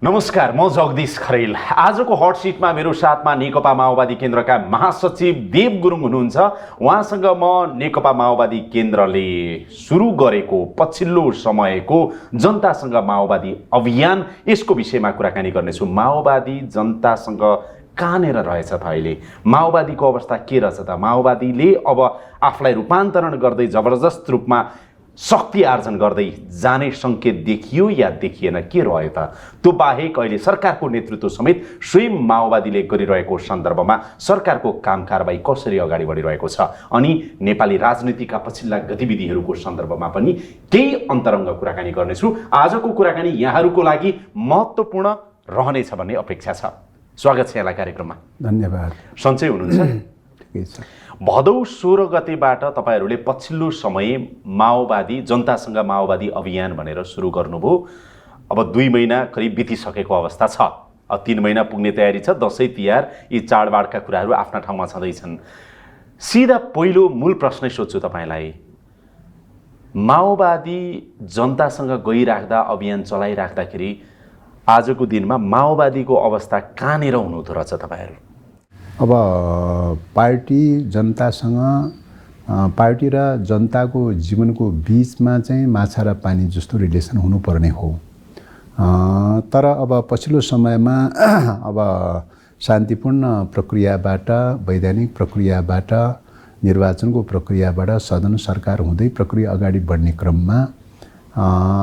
नमस्कार, म जगदीश खरेल। आजको हट सिटमा मेरो साथमा नेकपा माओवादी केन्द्रका महासचिव देव गुरुङ हुनुहुन्छ। उहाँसँग म नेकपा माओवादी केन्द्रले सुरु गरेको पछिल्लो समयको जनतासँग माओवादी अभियान यसको विषयमा कुराकानी गर्नेछु। माओवादी जनतासँग कहाँनिर रहेछ त अहिले? माओवादीको अवस्था के रहेछ त? माओवादीले अब आफूलाई रूपान्तरण गर्दै जबरजस्त रूपमा शक्ति आर्जन गर्दै जाने सङ्केत देखियो या देखिएन, के रह्यो त? त्यो बाहेक अहिले सरकारको नेतृत्व समेत स्वयं माओवादीले गरिरहेको सन्दर्भमा सरकारको काम कारबाही कसरी अगाडि बढिरहेको छ, अनि नेपाली राजनीतिका पछिल्ला गतिविधिहरूको सन्दर्भमा पनि केही अन्तरङ्ग कुराकानी गर्नेछु। आजको कुराकानी यहाँहरूको लागि महत्त्वपूर्ण रहनेछ भन्ने अपेक्षा छ। स्वागत छ यहाँलाई कार्यक्रममा। धन्यवाद। सन्चै हुनुहुन्छ? ठिकै छ। भदौ 16 गतेबाट तपाईहरूले पछिल्लो समय माओवादी जनतासँग माओवादी अभियान भनेर सुरु गर्नुभयो। अब 2 महिना करिब बितिसकेको अवस्था छ। अब 3 महिना पुग्ने तयारी छ। दसैँ तिहार यी चाडबाडका कुराहरू आफ्ना ठाउँमा छँदैछन्। सिधा पहिलो मूल प्रश्नै सोध्छु तपाईँलाई, माओवादी जनतासँग गइराख्दा अभियान चलाइराख्दाखेरि आजको दिनमा माओवादीको अवस्था कहाँनिर हुनुहुँदो रहेछ तपाईँहरू? अब पार्टी जनतासँग, पार्टी र जनताको जीवनको बिचमा चाहिँ माछा र पानी जस्तो रिलेसन हुनुपर्ने हो। तर अब पछिल्लो समयमा अब शान्तिपूर्ण प्रक्रियाबाट, वैधानिक प्रक्रियाबाट, निर्वाचनको प्रक्रियाबाट सदन सरकार हुँदै प्रक्रिया अगाडि बढ्ने क्रममा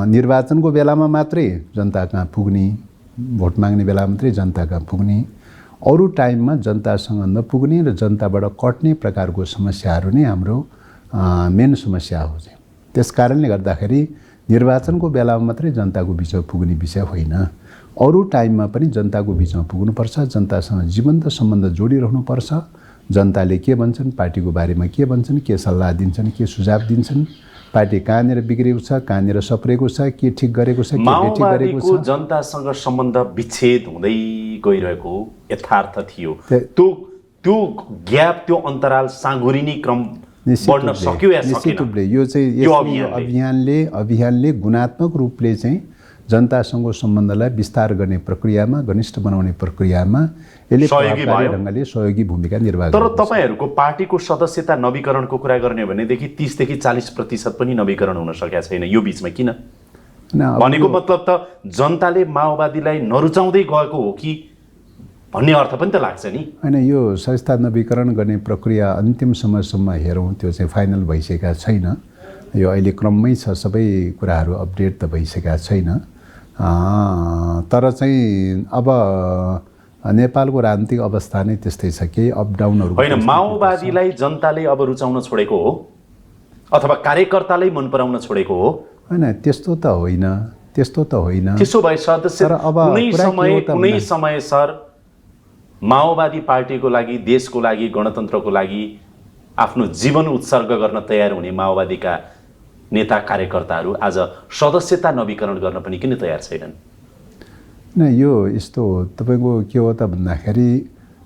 निर्वाचनको बेलामा मात्रै जनता कहाँ पुग्ने, भोट माग्ने बेला मात्रै जनता कहाँ पुग्ने, अरू टाइममा जनतासँग नपुग्ने र जनताबाट कट्ने प्रकारको समस्याहरू नै हाम्रो मेन समस्या हो। त्यस कारणले गर्दाखेरि निर्वाचनको बेलामा मात्रै जनताको बिचमा पुग्ने विषय होइन, अरू टाइममा पनि जनताको बिचमा पुग्नुपर्छ, जनतासँग जीवन्त सम्बन्ध जोडिरहनुपर्छ। जनताले के भन्छन्, पार्टीको बारेमा के भन्छन्, के सल्लाह दिन्छन्, के सुझाव दिन्छन्, पार्टी कहाँनिर बिग्रेको छ, कहाँनिर सप्रेको छ, के ठिक गरेको छ, के बेठिक गरेको छ। माओवादीको जनतासँग सम्बन्ध विच्छेद हुँदै गइरहेको यथार्थ थियो। त्यो ग्याप, त्यो अन्तराल साँघुरिने क्रम बढ्न सक्यो या सकेन? निश्चित रूपले यो चाहिँ अभियानले गुणात्मक रूपले चाहिँ जनतासँग सम्बन्धलाई विस्तार गर्ने प्रक्रियामा, घनिष्ठ बनाउने प्रक्रियामा यसले प्रभावकारी ढङ्गले सहयोगी भूमिका निर्वाह गर्छ। तर तपाईँहरूको पार्टीको सदस्यता नवीकरणको कुरा गर्ने हो भनेदेखि 30 देखि 40% पनि नवीकरण हुन सकेका छैन। यो बिचमा किन? भनेको मतलब त जनताले माओवादीलाई नरुचाउँदै गएको हो कि भन्ने अर्थ पनि त लाग्छ नि। होइन, यो संस्था नवीकरण गर्ने प्रक्रिया अन्तिम समयसम्म हेरौँ, त्यो चाहिँ फाइनल भइसकेका छैन। यो अहिले क्रममै छ, सबै कुराहरू अपडेट त भइसकेका छैन। तर चाहिँ अब नेपालको राजनीतिक अवस्था नै त्यस्तै छ, केही अपडाउनहरू होइन। माओवादीलाई जनताले अब रुचाउन छोडेको हो अथवा कार्यकर्ताले मन पराउन छोडेको हो? होइन, त्यस्तो त होइन, त्यस्तो त होइन। त्यसो भए सदस्य कुनै समय सर माओवादी पार्टीको लागि, देशको लागि, गणतन्त्रको लागि आफ्नो जीवन उत्सर्ग गर्न तयार हुने माओवादीका नेता कार्यकर्ताहरू आज सदस्यता नवीकरण गर्न पनि किन तयार छैनन्? न, यो यस्तो तपाईँको के हो त भन्दाखेरि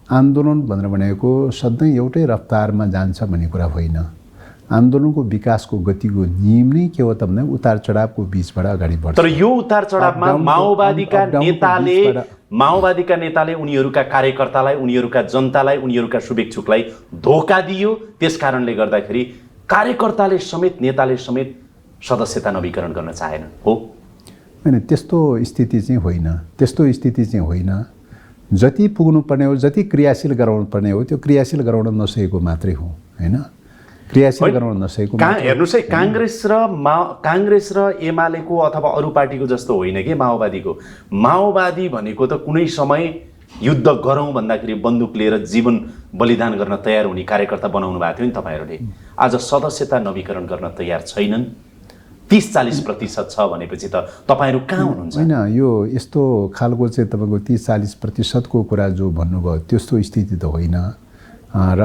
आन्दोलन भनेर भनेको सधैँ एउटै रफ्तारमा जान्छ भन्ने कुरा होइन। आन्दोलनको विकासको गतिको नियम नै के हो त भन्दा उतार चढावको बिचबाट अगाडि बढ्छ। तर यो उतार चढावमा माओवादीका नेताले उनीहरूका कार्यकर्तालाई, उनीहरूका जनतालाई, उनीहरूका शुभेच्छुकलाई धोका दियो। त्यस कारणले गर्दाखेरि कार्यकर्ताले समेत, नेताले समेत सदस्यता नवीकरण गर्न चाहेनन् हो? होइन, त्यस्तो स्थिति चाहिँ होइन, त्यस्तो स्थिति चाहिँ होइन। जति पुग्नुपर्ने हो, जति क्रियाशील गराउनु पर्ने हो, त्यो क्रियाशील गराउन नसकेको मात्रै हो। होइन, क्रियाशील गराउन नसकेको। हेर्नुहोस् है, काङ्ग्रेस र एमालेको अथवा अरू पार्टीको जस्तो होइन कि माओवादीको। माओवादी भनेको त कुनै समय युद्ध गरौँ भन्दाखेरि बन्दुक लिएर जीवन बलिदान गर्न तयार हुने कार्यकर्ता बनाउनु भएको थियो नि तपाईँहरूले। आज सदस्यता नवीकरण गर्न तयार छैनन्। 30-40% छ भनेपछि त तपाईँहरू कहाँ हुनुहुन्छ? होइन, यो यस्तो खालको चाहिँ तपाईँको 30-40% कुरा जो भन्नुभयो त्यस्तो स्थिति त होइन। र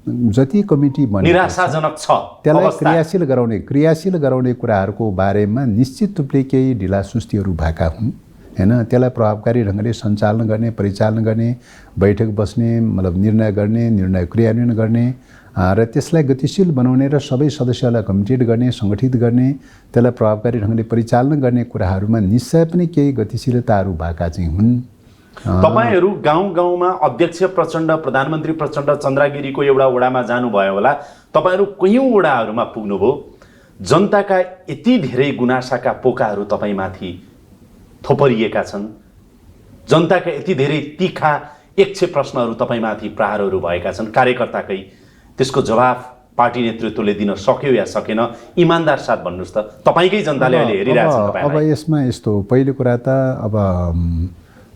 जति कमिटी बने निराशाजनक छ, त्यसलाई क्रियाशील गराउने कुराहरूको बारेमा निश्चित रूपले केही ढिला सुस्तीहरू भएका हुन्। होइन, त्यसलाई प्रभावकारी ढङ्गले सञ्चालन गर्ने, परिचालन गर्ने, बैठक बस्ने, मतलब निर्णय गर्ने, निर्णय क्रियान्वयन गर्ने, र त्यसलाई गतिशील बनाउने र सबै सदस्यलाई कमिटेड गर्ने, सङ्गठित गर्ने, त्यसलाई प्रभावकारी ढङ्गले परिचालन गर्ने कुराहरूमा निश्चय पनि केही गतिशीलताहरू भएका चाहिँ हुन्। तपाईहरू गाउँ गाउँमा अध्यक्ष प्रचण्ड, प्रधानमन्त्री प्रचण्ड चन्द्रगिरीको एउटा वडामा जानुभयो होला, तपाईहरू कयौँ वडाहरूमा पुग्नुभयो, जनताका यति धेरै गुनासाका पोकाहरू तपाईँमाथि थोपरिएका छन्, जनताका यति धेरै तिखा एकछे प्रश्नहरू तपाईँमाथि प्रहारहरू भएका छन्, कार्यकर्ताकै त्यसको जवाफ पार्टी नेतृत्वले दिन सक्यो या सकेन, इमान्दार साथ भन्नुहोस् त, तपाईँकै जनताले अहिले हेरिरहेको छ। अब यसमा यस्तो, पहिलो कुरा त अब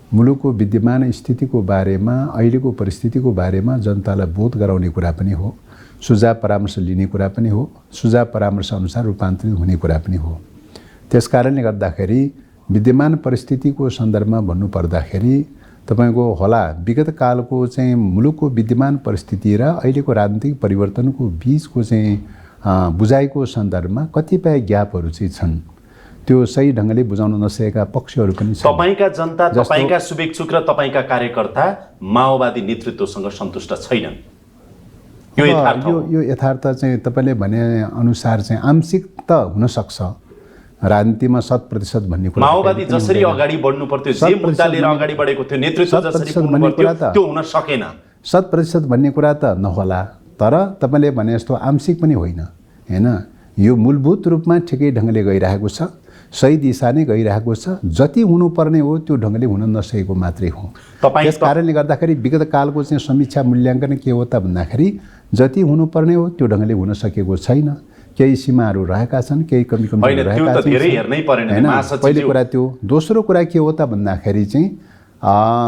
मुलुकको विद्यमान स्थितिको बारेमा, अहिलेको परिस्थितिको बारेमा जनतालाई बोध गराउने कुरा पनि हो, सुझाव परामर्श लिने कुरा पनि हो, सुझाव परामर्श अनुसार रूपान्तरित हुने कुरा पनि हो। त्यसकारणले गर्दाखेरि विद्यमान परिस्थितिको सन्दर्भमा भन्नुपर्दाखेरि तपाईको होला विगत कालको चाहिँ मुलुकको विद्यमान परिस्थिति र अहिलेको राजनीतिक परिवर्तनको बीचको चाहिँ बुझाइको सन्दर्भमा कतिपय ग्यापहरू चाहिँ छन्, त्यो सही ढङ्गले बुझाउन नसकेका पक्षहरू पनि छन्। तपाईँका जनता, तपाईँका शुभेच्छुक र तपाईँका कार्यकर्ता माओवादी नेतृत्वसँग सन्तुष्ट छैनन्, यो यथार्थ चाहिँ तपाईँले भने अनुसार चाहिँ आंशिक त हुनसक्छ। राजनीतिमा 100% भन्ने कुरा, माओवादी जसरी अगाडि बढ्नु पर्थ्यो, जे मुद्दा लिएर अगाडि बढेको थियो, नेतृत्व जसरी पुग्नु पर्थ्यो, त्यो हुन सकेन। 100% भन्ने कुरा त नहोला, तर तपाईँले भने जस्तो आंशिक पनि होइन, हैन। यो मूलभूत रूपमा ठिकै ढङ्गले गइरहेको छ, सही दिशा नै गइरहेको छ। जति हुनुपर्ने हो त्यो ढङ्गले हुन नसकेको मात्रै हो। त्यस कारणले गर्दाखेरि विगत कालको चाहिँ समीक्षा मूल्याङ्कन के हो त भन्दाखेरि जति हुनुपर्ने हो त्यो ढङ्गले हुन सकेको छैन, केही सीमाहरू रहेका छन्, केही कमी रहेका छन्, पहिलो कुरा त्यो। दोस्रो कुरा के हो त भन्दाखेरि चाहिँ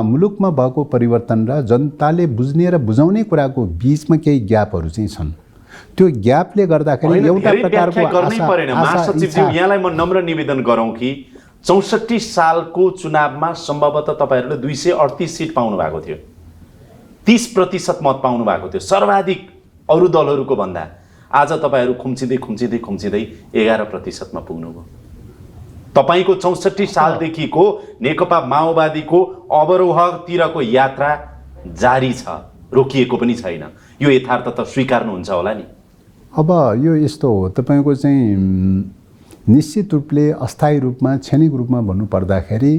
मुलुकमा भएको परिवर्तन र जनताले बुझ्ने र बुझाउने कुराको बीचमा केही ग्यापहरू चाहिँ छन्। त्यो ग्यापले गर्दाखेरि एउटा प्रकारको यहाँलाई म नम्र निवेदन गरौँ कि 64 सालको चुनावमा सम्भवतः तपाईँहरूले 238 सिट पाउनु भएको थियो, 30% मत पाउनु भएको थियो, सर्वाधिक अरू दलहरूको भन्दा। आज तपाईँहरू खुम्चिँदै 11%मा पुग्नुभयो। तपाईँको 64 सालदेखिको नेकपा माओवादीको अवरोहतिरको यात्रा जारी छ, रोकिएको पनि छैन। यो यथार्थ त स्वीकार्नुहुन्छ होला नि। अब यो यस्तो हो, तपाईँको चाहिँ निश्चित रूपले अस्थायी रूपमा, क्षणिक रूपमा भन्नुपर्दाखेरि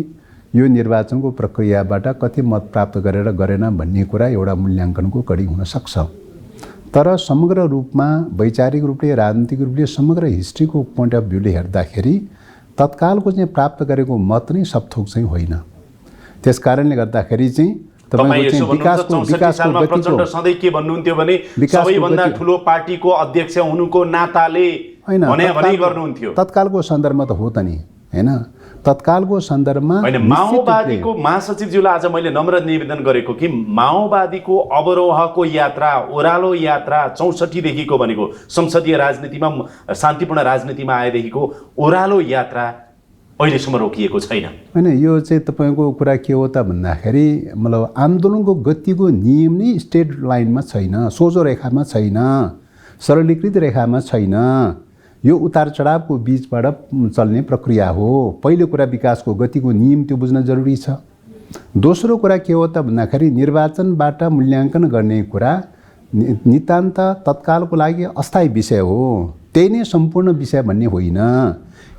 यो निर्वाचनको प्रक्रियाबाट कति मत प्राप्त गरेर गरेन भन्ने कुरा एउटा मूल्याङ्कनको कडी हुन सक्छ। तर समग्र रूपमा, वैचारिक रूपले, राजनीतिक रूपले, समग्र हिस्ट्रीको पोइन्ट अफ भ्यूले हेर्दाखेरि तत्कालको चाहिँ प्राप्त गरेको मत नै सबथोक चाहिँ होइन। त्यस कारणले गर्दाखेरि चाहिँ विकासको गतिको सधैँ के भन्नुहुन्थ्यो भने सबैभन्दा ठुलो पार्टीको अध्यक्ष हुनुको नाताले भने गर्नुहुन्थ्यो। तत्कालको सन्दर्भमा त हो त नि, हैन। तत्कालको सन्दर्भमा माओवादीको महासचिवज्यूलाई आज मैले नम्र निवेदन गरेको कि माओवादीको अवरोहको यात्रा, ओह्रालो यात्रा 64 देखिको भनेको संसदीय राजनीतिमा, शान्तिपूर्ण राजनीतिमा आएदेखिको ओह्रालो यात्रा अहिलेसम्म रोकिएको छैन। हैन, यो चाहिँ तपाईँको कुरा के हो त भन्दाखेरि मतलब आन्दोलनको गतिको नियम नै स्ट्रेट लाइनमा छैन, सोझो रेखामा छैन, सरलीकृत रेखामा छैन। यो उतार चढावको बीचबाट चल्ने प्रक्रिया हो। पहिलो कुरा विकासको गतिको नियम त्यो बुझ्न जरुरी छ। दोस्रो कुरा के हो त भन्दाखेरि निर्वाचनबाट मूल्याङ्कन गर्ने कुरा नितान्त तत्कालको लागि अस्थायी विषय हो, त्यही नै सम्पूर्ण विषय भन्ने होइन।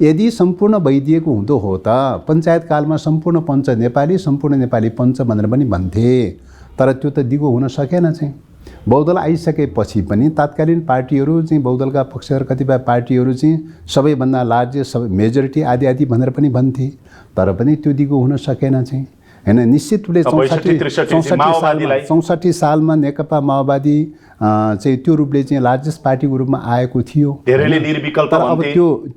यदि सम्पूर्ण भइदिएको हुँदो हो त पञ्चायत कालमा सम्पूर्ण पञ्च नेपाली, सम्पूर्ण नेपाली पञ्च भनेर पनि भन्थे, तर त्यो त दिगो हुन सकेन। चाहिँ बहुदल आइसकेपछि पनि तात्कालीन पार्टीहरू चाहिँ, बहुदलका पक्षहरू कतिपय पार्टीहरू चाहिँ सबैभन्दा लार्जेस्ट मेजोरिटी आदि आदि भनेर पनि भन्थे, तर पनि त्यो दिगो हुन सकेन। चाहिँ हैन, निश्चित रूपले 64 सालमा नेकपा माओवादी चाहिँ त्यो रूपले चाहिँ लार्जेस्ट पार्टीको रूपमा आएको थियो। धेरैले निर्विकल्प तर अब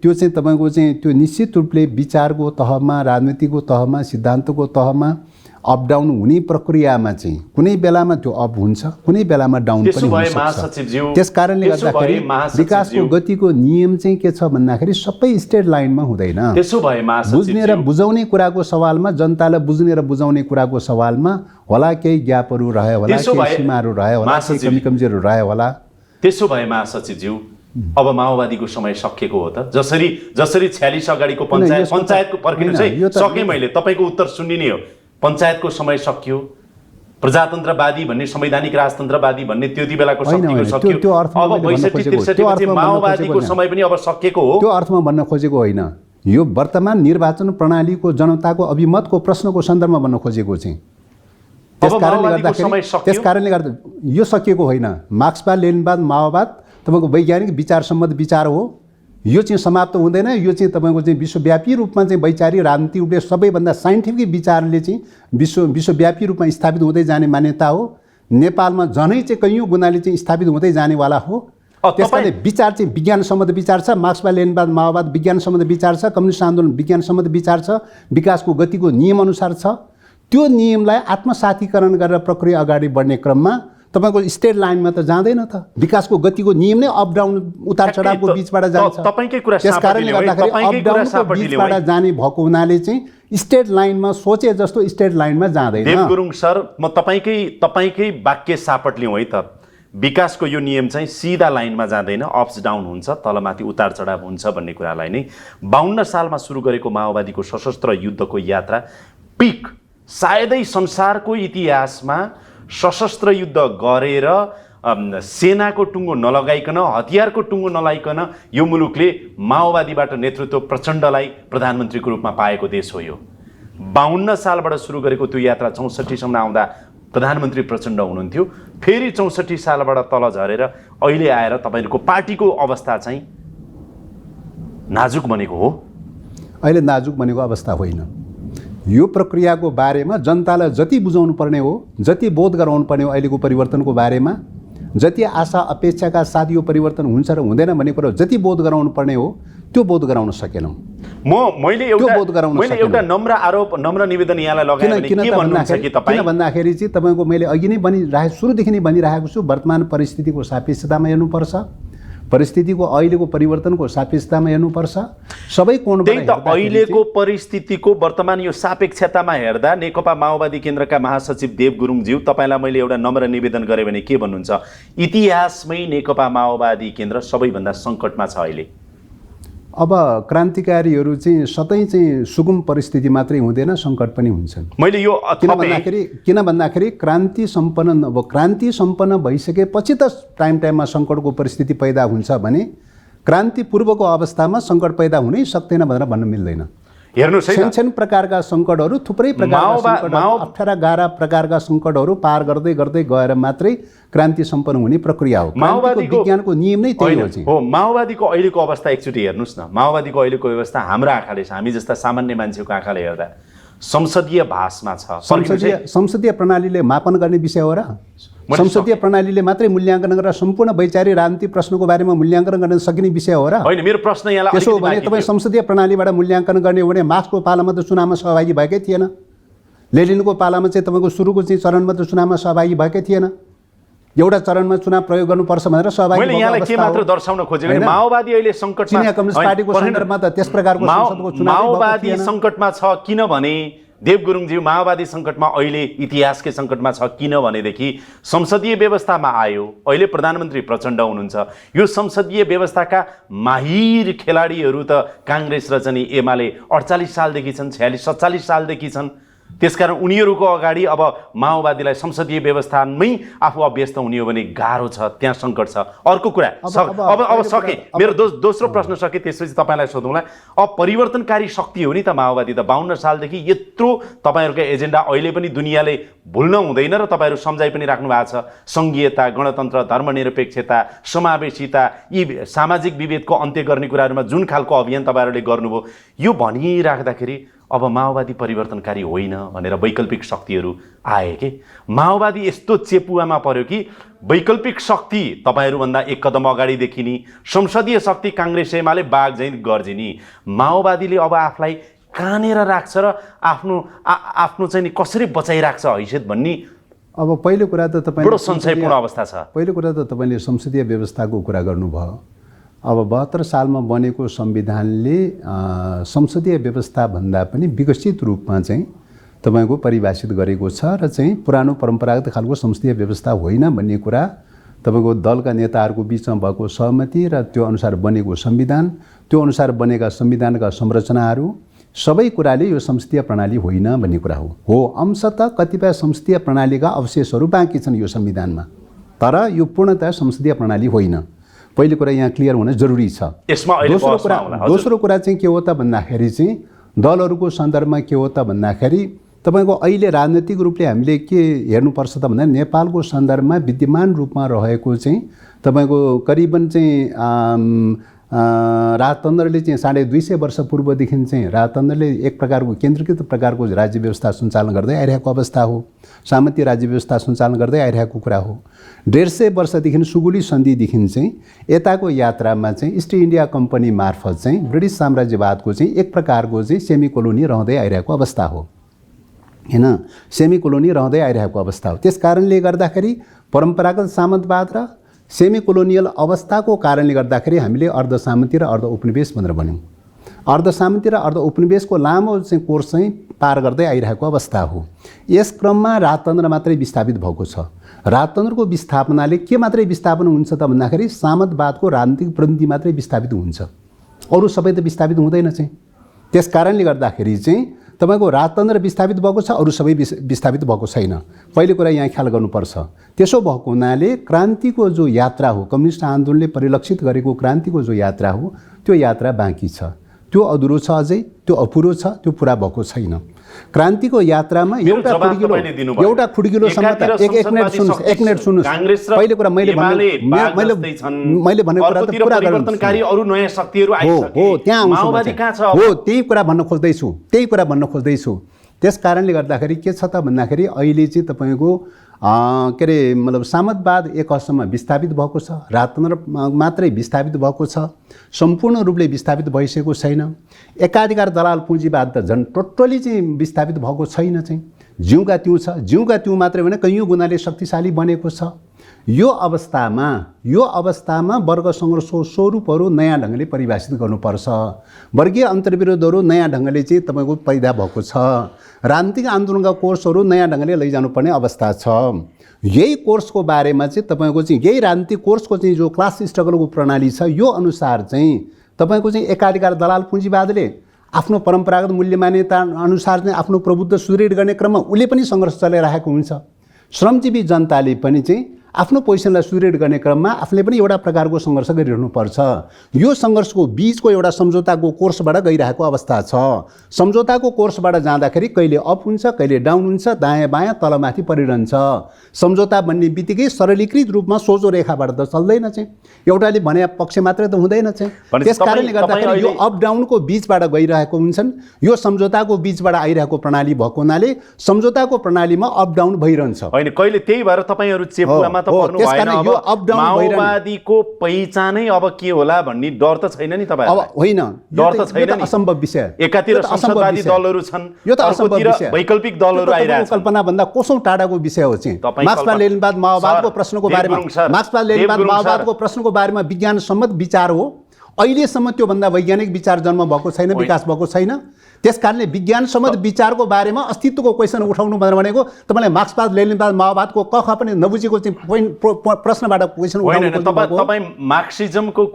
त्यो चाहिँ तपाईँको चाहिँ त्यो निश्चित रूपले विचारको तहमा, राजनीतिको तहमा, सिद्धान्तको तहमा अपडाउन हुने प्रक्रियामा चाहिँ कुनै बेलामा त्यो अप हुन्छ, कुनै बेलामा डाउन पनि हुन सक्छ। त्यस कारणले गर्दाखेरि विकासको गतिको नियम चाहिँ के छ भन्दाखेरि सबै स्ट्रेट लाइनमा हुँदैन। त्यसो भए बुझ्ने र बुझाउने कुराको सवालमा, जनतालाई बुझ्ने र बुझाउने कुराको सवालमा होला केही ग्यापहरू रह्यो होला, केही सीमाहरू रह्यो होला, केही कमी कमजोरहरू रह्यो होला। त्यसो भए महासचिवज्यू, अब माओवादीको समय सकिएको हो त? जसरी 46 अगाडिको पञ्चायतको पर्खिनु चाहिँ सके, मैले तपाईँको उत्तर सुनिने हो। पञ्चायतको समय सकियो, प्रजातन्त्रवादी भन्ने संवैधानिक राजतन्त्रवादी भन्ने त्यति बेलाको होइन, शक्तिको होइन, सक्यो। त्यो अर्थमा अब मैले भन्न 62 खोजेको- 63 त्यो पछि अर्थमा भन्न माओवादीको खोजेको समय पनि अब सकिएको हो। त्यो अर्थमा भन्न खोजेको होइन, यो वर्तमान निर्वाचन प्रणालीको जनताको अभिमतको प्रश्नको सन्दर्भमा भन्न खोजेको चाहिँ। त्यस कारणले गर्दा यो सकिएको होइन। मार्क्सवाद लेनिनवाद माओवाद तपाईँको वैज्ञानिक विचार सम्बद्ध विचार हो, यो चाहिँ समाप्त हुँदैन। यो चाहिँ तपाईँको चाहिँ विश्वव्यापी रूपमा चाहिँ वैचारिक राजनीति उठे सबैभन्दा साइन्टिफिक विचारले चाहिँ विश्वव्यापी रूपमा स्थापित हुँदै जाने मान्यता हो। नेपालमा झनै चाहिँ कैयौँ गुणाले चाहिँ स्थापित हुँदै जानेवाला हो। त्यस कारणले विचार चाहिँ विज्ञान सम्बद्ध विचार छ। मार्क्सवाद लेनिनवाद माओवाद विज्ञान सम्बद्ध विचार छ। कम्युनिस्ट आन्दोलन विज्ञान सम्बद्ध विचार छ। विकासको गतिको नियमअनुसार छ। त्यो नियमलाई आत्मसातीकरण गरेर प्रक्रिया अगाडि बढ्ने क्रममा तपाईँको स्ट्रेट लाइनमा त जाँदैन त। विकासको गतिको नियम नै अप डाउन उतार चढावको बिचबाट जान्छ। त्यस कारणले गर्दाखेरि अप डाउनको बिचबाट जाने भएको हुनाले चाहिँ स्ट्रेट लाइनमा सोचे जस्तो स्ट्रेट लाइनमा जाँदैन। देव गुरुङ सर, म तपाईँकै वाक्य सापट लिउँ है त। विकासको यो नियम चाहिँ सिधा लाइनमा जाँदैन, अप्स डाउन हुन्छ, तलमाथि उतार चढाव हुन्छ भन्ने कुरालाई नै 52 सालमा सुरु गरेको माओवादीको सशस्त्र युद्धको यात्रा पिक सायदै संसारको इतिहासमा सशस्त्र युद्ध गरेर सेनाको टुङ्गो नलगाइकन, हतियारको टुङ्गो नलाइकन यो मुलुकले माओवादीबाट नेतृत्व प्रचण्डलाई प्रधानमन्त्रीको रूपमा पाएको देश हो। यो 52 सालबाट सुरु गरेको त्यो यात्रा 64 सम्म आउँदा प्रधानमन्त्री प्रचण्ड हुनुहुन्थ्यो। फेरि 64 सालबाट तल झरेर अहिले आएर तपाईँहरूको पार्टीको अवस्था चाहिँ नाजुक बनेको हो। अहिले नाजुक बनेको अवस्था होइन। यो प्रक्रियाको बारेमा जनतालाई जति बुझाउनु पर्ने हो, जति बोध गराउनु पर्ने हो, अहिलेको परिवर्तनको बारेमा जति आशा अपेक्षाका साथ यो परिवर्तन हुन्छ र हुँदैन भन्ने कुरा जति बोध गराउनु पर्ने हो त्यो बोध गराउन सकेनौँ। मैले एउटा नम्र आरोप नम्र निवेदन यहाँलाई लगाएँ भने के भन्नुहुन्छ कि तपाईँ? किन भन्दाखेरि चाहिँ तपाईँको मैले अघि नै भनिरहेको सुरुदेखि नै भनिरहेको छु, वर्तमान परिस्थितिको सापेक्षतामा हेर्नुपर्छ, परिस्थितिको अहिलेको परिवर्तनको सापेक्षतामा हेर्नुपर्छ। सबै कोणबाट अहिलेको परिस्थितिको वर्तमान यो सापेक्षतामा हेर्दा नेकपा माओवादी केन्द्रका महासचिव देव गुरुङज्यू, तपाईँलाई मैले एउटा नम्र निवेदन गरेँ भने के भन्नुहुन्छ? इतिहासमै नेकपा माओवादी केन्द्र सबैभन्दा सङ्कटमा छ अहिले। अब क्रान्तिकारीहरू चाहिँ सधैँ चाहिँ सुगम परिस्थिति मात्रै हुँदैन, सङ्कट पनि हुन्छन्। मैले यो किन भन्दाखेरि क्रान्ति सम्पन्न भइसकेपछि त टाइममा सङ्कटको परिस्थिति पैदा हुन्छ भने क्रान्ति पूर्वको अवस्थामा सङ्कट पैदा हुनै सक्दैन भनेर भन्न मिल्दैन। हेर्नुहोस् है, सानो प्रकारका सङ्कटहरू, थुप्रै प्रकारका अप्ठ्यारा गाह्रा प्रकारका सङ्कटहरू पार गर्दै गर्दै गएर मात्रै क्रान्ति सम्पन्न हुने प्रक्रिया हो। माओवादीको विज्ञानको नियम नै त्यही हो। माओवादीको अहिलेको अवस्था एकचोटि हेर्नुहोस् न। माओवादीको अहिलेको व्यवस्था हाम्रो आँखाले, हामी जस्ता सामान्य मान्छेको आँखाले हेर्दा संसदीय भाषमा छ। संसदीय प्रणालीले मापन गर्ने विषय हो र? संसदीय प्रणालीले मात्रै मूल्याङ्कन गरेर सम्पूर्ण वैचारिक राजनीतिक प्रश्नको बारेमा मूल्याङ्कन गर्न सकिने विषय हो र? होइन, मेरो प्रश्न यहाँलाई त्यसो हो भने तपाईँ संसदीय प्रणालीबाट मूल्याङ्कन गर्ने हो भने मार्क्सको पालामा त चुनावमा सहभागी भएकै थिएन। लेनिनको पालामा चाहिँ तपाईँको सुरुको चाहिँ चरणमा त चुनावमा सहभागी भएकै थिएन। एउटा चरणमा चुनाव प्रयोग गर्नुपर्छ भनेर सहभागी मैले यहाँलाई के मात्र दर्शाउन खोजेको, माओवादी अहिले सङ्कटमा, कम्युनिस्ट पार्टीको सन्दर्भमा त त्यस प्रकारको संसदको चुनाव माओवादी सङ्कटमा छ। किनभने देव गुरुङज्यू, माओवादी सङ्कटमा अहिले इतिहासकै सङ्कटमा छ किनभनेदेखि संसदीय व्यवस्थामा आयो। अहिले प्रधानमन्त्री प्रचण्ड हुनुहुन्छ। यो संसदीय व्यवस्थाका माहिर खेलाडीहरू त काङ्ग्रेस र चाहिँ एमाले 48 सालदेखि छन्, 46-47 सालदेखि छन्। त्यसकारण उनीहरूको अगाडि अब माओवादीलाई संसदीय व्यवस्थामै आफू अभ्यस्त हुने हो भने गाह्रो छ, त्यहाँ सङ्कट छ। अर्को कुरा अब सकेँ, मेरो दोस्रो प्रश्न सकेँ, त्यसपछि तपाईँलाई सोधौँला। अब परिवर्तनकारी शक्ति हो नि त माओवादी त। 52 सालदेखि यत्रो तपाईँहरूको एजेन्डा अहिले पनि दुनियाँले भुल्न हुँदैन र तपाईँहरू सम्झाइ पनि राख्नु भएको छ। सङ्घीयता, गणतन्त्र, धर्मनिरपेक्षता, समावेशिता, यी सामाजिक विभेदको अन्त्य गर्ने कुराहरूमा जुन खालको अभियान तपाईँहरूले गर्नुभयो, यो भनिराख्दाखेरि अब माओवादी परिवर्तनकारी होइन भनेर वैकल्पिक शक्तिहरू आए कि माओवादी यस्तो चेपुवामा पर्यो कि वैकल्पिक शक्ति तपाईँहरूभन्दा एक कदम अगाडि देखिने, संसदीय शक्ति काङ्ग्रेस एमाले बाघ झैँ गर्जिने, माओवादीले अब आफूलाई कानेर राख्छ र आफ्नो चाहिँ कसरी बचाइराख्छ हैसियत भन्ने अब पहिलो कुरा त तपाईँ बडो संशयपूर्ण अवस्था छ। पहिलो कुरा त तपाईँले संसदीय व्यवस्थाको कुरा गर्नुभयो। अब 72 सालमा बनेको संविधानले संसदीय व्यवस्थाभन्दा पनि विकसित रूपमा चाहिँ तपाईँको परिभाषित गरेको छ र चाहिँ पुरानो परम्परागत खालको संसदीय व्यवस्था होइन भन्ने कुरा तपाईँको दलका नेताहरूको बिचमा भएको सहमति र त्यो अनुसार बनेको संविधान, त्यो अनुसार बनेका संविधानका संरचनाहरू, सबै कुराले यो संसदीय प्रणाली होइन भन्ने कुरा हो अंशतः कतिपय संसदीय प्रणालीका अवशेषहरू बाँकी छन् यो संविधानमा, तर यो पूर्णतः संसदीय प्रणाली होइन। पहिलो कुरा यहाँ क्लियर हुन जरुरी छ। दोस्रो कुरा चाहिँ के हो त भन्दाखेरि चाहिँ दलहरूको सन्दर्भमा के हो त भन्दाखेरि तपाईको अहिले राजनीतिक रूपले हामीले के हेर्नुपर्छ त भन्दा नेपालको सन्दर्भमा विद्यमान रूपमा रहेको चाहिँ तपाईको करिबन चाहिँ राजतन्त्रले चाहिँ 250 वर्ष पूर्वदेखि चाहिँ राजतन्त्रले एक प्रकारको केन्द्रीकृत प्रकारको राज्य व्यवस्था सञ्चालन गर्दै आइरहेको अवस्था हो। सामन्तीय राज्य व्यवस्था सञ्चालन गर्दै आइरहेको कुरा हो। 150 वर्षदेखि सुगुली सन्धिदेखि चाहिँ यताको यात्रामा चाहिँ ईस्ट इन्डिया कम्पनी मार्फत चाहिँ ब्रिटिस साम्राज्यवादको चाहिँ एक प्रकारको चाहिँ सेमी कोलोनी रहँदै आइरहेको अवस्था हो हैन, सेमी कोलोनी रहँदै आइरहेको अवस्था हो। त्यस कारणले गर्दाखेरि परम्परागत सामन्तवाद र सेमी कोलोनियल अवस्थाको कारणले गर्दाखेरि हामीले अर्ध सामन्ती र अर्ध उपनिवेश भनेर भन्यौँ। अर्ध सामन्ती र अर्ध उपनिवेशको लामो चाहिँ कोर्स चाहिँ पार गर्दै आइरहेको अवस्था हो। यस क्रममा राजतन्त्र मात्रै विस्थापित भएको छ। राजतन्त्रको विस्थापनाले के मात्रै विस्थापन हुन्छ त भन्दाखेरि सामन्तवादको राजनीतिक प्रवृत्ति मात्रै विस्थापित हुन्छ, अरू सबै त विस्थापित हुँदैन चाहिँ। त्यस कारणले गर्दाखेरि चाहिँ तपाईको राजतन्त्र विस्थापित भएको छ, अरू सबै विस्थापित भएको छैन। पहिलो कुरा यहाँ ख्याल गर्नुपर्छ। त्यसो भएको हुनाले क्रान्तिको जो यात्रा हो, कम्युनिस्ट आन्दोलनले परिलक्षित गरेको क्रान्तिको जो यात्रा हो, त्यो यात्रा बाँकी छ, त्यो अधुरो छ, अझै त्यो अपुरो छ, त्यो पुरा भएको छैन। क्रान्तिको यात्रामा एउटा खुड्किलो एक मिनेट सुन्नुस्। पहिलो कुरा मैले भनेको कुरा त पुरा परिवर्तनकारी अरु नयाँ शक्तिहरू आइसके हो, त्यहाँ माओवादी कहाँ छ हो, त्यही कुरा भन्न खोज्दैछु। त्यस कारणले गर्दाखेरि के छ त भन्दाखेरि अहिले चाहिँ तपाईको के अरे मतलब सामन्तवाद एक हदसम्म विस्थापित भएको छ, राजतन्त्र मात्रै विस्थापित भएको छ, सम्पूर्ण रूपले विस्थापित भइसकेको छैन। एकाधिकार दलाल पुँजीवाद त झन् टोटली चाहिँ विस्थापित भएको छैन चाहिँ, जिउका त्यो छ, जिउका त्यो मात्रै होइन कैयौँ गुणाले शक्तिशाली बनेको छ। यो अवस्थामा वर्ग सङ्घर्षको स्वरूपहरू नयाँ ढङ्गले परिभाषित गर्नुपर्छ। वर्गीय अन्तर्विरोधहरू नयाँ ढङ्गले चाहिँ तपाईँको पैदा भएको छ। राजनीतिक आन्दोलनका कोर्सहरू नयाँ ढङ्गले लैजानुपर्ने अवस्था छ। यही कोर्सको बारेमा चाहिँ तपाईँको चाहिँ यही राजनीतिक कोर्सको चाहिँ जो क्लास स्ट्रगलको प्रणाली छ, यो अनुसार चाहिँ तपाईँको चाहिँ एकाधिकार दलाल पुँजीवादले आफ्नो परम्परागत मूल्य मान्यता अनुसार चाहिँ आफ्नो प्रभुत्व सुदृढ गर्ने क्रममा उसले पनि सङ्घर्ष चलाइरहेको हुन्छ। श्रमजीवी जनताले पनि चाहिँ आफ्नो पोजिसनलाई सुदृढ गर्ने क्रममा आफूले पनि एउटा प्रकारको सङ्घर्ष गरिरहनुपर्छ। यो सङ्घर्षको बीचको एउटा सम्झौताको कोर्सबाट गइरहेको अवस्था छ। सम्झौताको कोर्सबाट जाँदाखेरि कहिले अप हुन्छ, कहिले डाउन हुन्छ, दायाँ बायाँ तलमाथि परिरहन्छ। सम्झौता भन्ने बित्तिकै सरलीकृत रूपमा सोझो रेखाबाट त चल्दैन चाहिँ, एउटाले भने पक्ष मात्रै त हुँदैन चाहिँ। त्यस कारणले गर्दाखेरि यो अप डाउनको बिचबाट गइरहेको हुन्छन्। यो सम्झौताको बिचबाट आइरहेको प्रणाली भएको हुनाले सम्झौताको प्रणालीमा अप डाउन भइरहन्छ होइन। कहिले त्यही भएर तपाईँहरू चेपुवामा माओवादीको पहिचानै अब के होला भन्ने डर त छैन नि तपाईहरुलाई? अब होइन, डर त छैन नि, असम्भव विषय। एकातिर संसदवादी दलहरू छन्, यो त असम्भव विषय, वैकल्पिक दलहरू आइरहेछन्। कल्पना भन्दा कोसौं टाढाको विषय हो चाहिँ। मार्क्सवाद लेनिनवाद माओवादको प्रश्नको बारेमा विज्ञान सम्मत विचार हो। अहिलेसम्म त्योभन्दा वैज्ञानिक विचार जन्म भएको छैन, विकास भएको छैन। त्यस कारणले विज्ञान सम्मत विचारको बारेमा अस्तित्वको क्वेसन उठाउनु भनेको तपाईँलाई मार्क्सवाद लेनिनवाद माओवादको कख पनि नबुझेको चाहिँ प्रश्नबाट क्वेसन उठाउनु। तपाईँ मार्क्सिजमको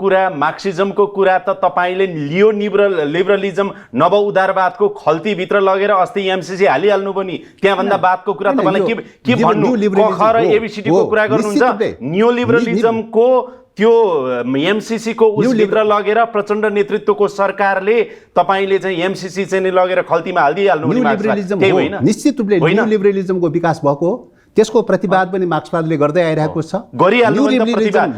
कुरा त तपाईँले लियो लिबरलिजम नव उदारवादको खल्तीभित्र लगेर अस्ति एमसीसी हालिहाल्नु पनि। त्यहाँभन्दा बादको कुरा तपाईँलाई के भन्नु? कख र एबिसिडीको कुरा गर्नुहुन्छ। न्यू लिबरलिजमको त्यो एमसीसीको उसभित्र लगेर प्रचण्ड नेतृत्वको सरकारले तपाईँले चाहिँ एमसीसी चाहिँ लगेर खल्तीमा हालिदिइहाल्नु होइन। निश्चित रूपले न्यू लिबरलिजमको विकास भएको त्यसको प्रतिवाद पनि मार्क्सवादले गर्दै आइरहेको छ।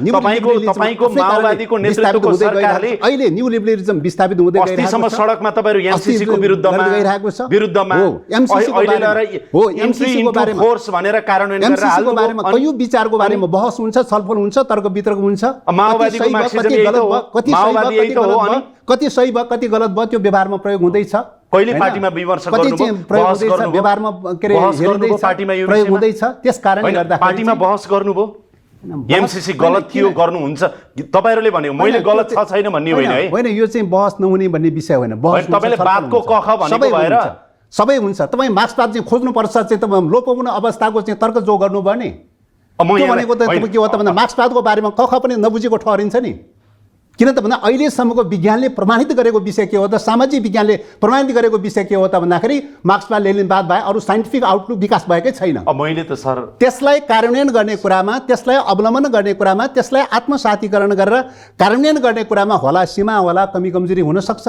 तपाईको माओवादीको नेतृत्वको सरकारले अहिले न्यू लिबरलिजम विस्थापित हुँदै गइरहेको छ। अस्तिसम्म सडकमा तपाईँहरू एमसीसीको विरुद्धमा एमसीसीको बारेमा फोर्स भनेर कार्यान्वयन गरेर हाल्नु बारेमा कयौं विचारको बारेमा बहस हुन्छ, छलफल हुन्छ, तर्क वितर्क हुन्छ। माओवादीको मार्क्सिजम यही त हो, माओवादी यही त हो। अनि कति सही भयो कति गलत भयो त्यो व्यवहारमा प्रयोग हुँदैछ। कहिले पार्टीमा विमर्श गर्नुभयो, व्यवहारमा के अरे प्रयोग हुँदैछ। त्यस कारणले गर्दा पार्टीमा बहस गर्नुभयो, एमसीसी गलत थियो गर्नुहुन्छ तपाईहरुले भन्यो, मैले गलत छ छैन भन्ने होइन है। होइन, यो चाहिँ बहस नहुने भन्ने विषय होइन। बहस तपाईले बातको कख भनेको भएर सबै हुन्छ। तपाई मार्क्सवाद चाहिँ खोज्नुपर्छ चाहिँ तपाईँ लोपोपन अवस्थाको चाहिँ तर्क जो गर्नुभयो नि, त्यो भनेको त के हो त भन्दा मार्क्सवादको बारेमा कख पनि नबुझेको ठहरिन्छ नि। किन त भन्दा अहिलेसम्मको विज्ञानले प्रमाणित गरेको विषय के हो त, सामाजिक विज्ञानले प्रमाणित गरेको विषय के हो त भन्दाखेरि मार्क्सवाद लेनिनवाद भए अरू साइन्टिफिक आउटलुक विकास भएकै छैन। अब मैले त सर त्यसलाई कार्यान्वयन गर्ने कुरामा, त्यसलाई अवलम्बन गर्ने कुरामा, त्यसलाई आत्मसातीकरण गरेर कार्यान्वयन गर्ने कुरामा होला सीमा, होला कमी कमजोरी हुनसक्छ।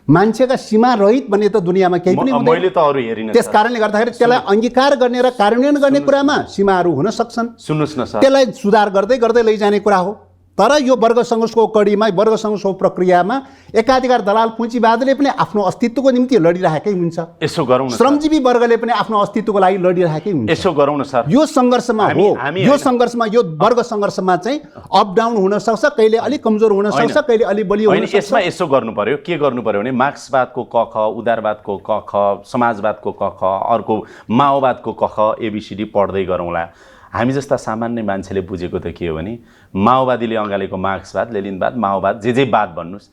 मान्छेका सीमा रहित भन्ने त दुनियाँमा केही पनि हुँदैन। मैले त अरू हेरिन। त्यस कारणले गर्दाखेरि त्यसलाई अङ्गीकार गर्ने र कार्यान्वयन गर्ने कुरामा सीमाहरू हुन सक्छन्। सुन्नुहोस् न सर, त्यसलाई सुधार गर्दै गर्दै लैजाने कुरा हो। तर यो वर्ग सङ्घर्षको कडीमा, वर्ग सङ्घर्षको प्रक्रियामा एकाधिकार दलाल पुँजीवादले पनि आफ्नो अस्तित्वको निम्ति लडिरहेकै हुन्छ। यसो गरौँ न, श्रमजीवी वर्गले पनि आफ्नो अस्तित्वको लागि लडिरहेकै हुन्छ। यसो गरौँ न सर, यो सङ्घर्षमा हो, यो सङ्घर्षमा, यो वर्ग सङ्घर्षमा चाहिँ अप डाउन हुन सक्छ, कहिले अलिक कमजोर हुन सक्छ, कहिले अलिक बलियो हुन सक्छ। यसमा यसो गर्नु पर्यो, के गर्नु पर्यो भने मार्क्सवादको क ख, उदारवादको क ख, समाजवादको क ख, अर्को माओवादको क ख, एबिसिडी पढ्दै गरौँला। हामी जस्ता सामान्य मान्छेले बुझेको त के हो भने माओवादीले अँगालेको मार्क्सवाद, लेनिनवाद, माओवाद, जे वाद भन्नुहोस्,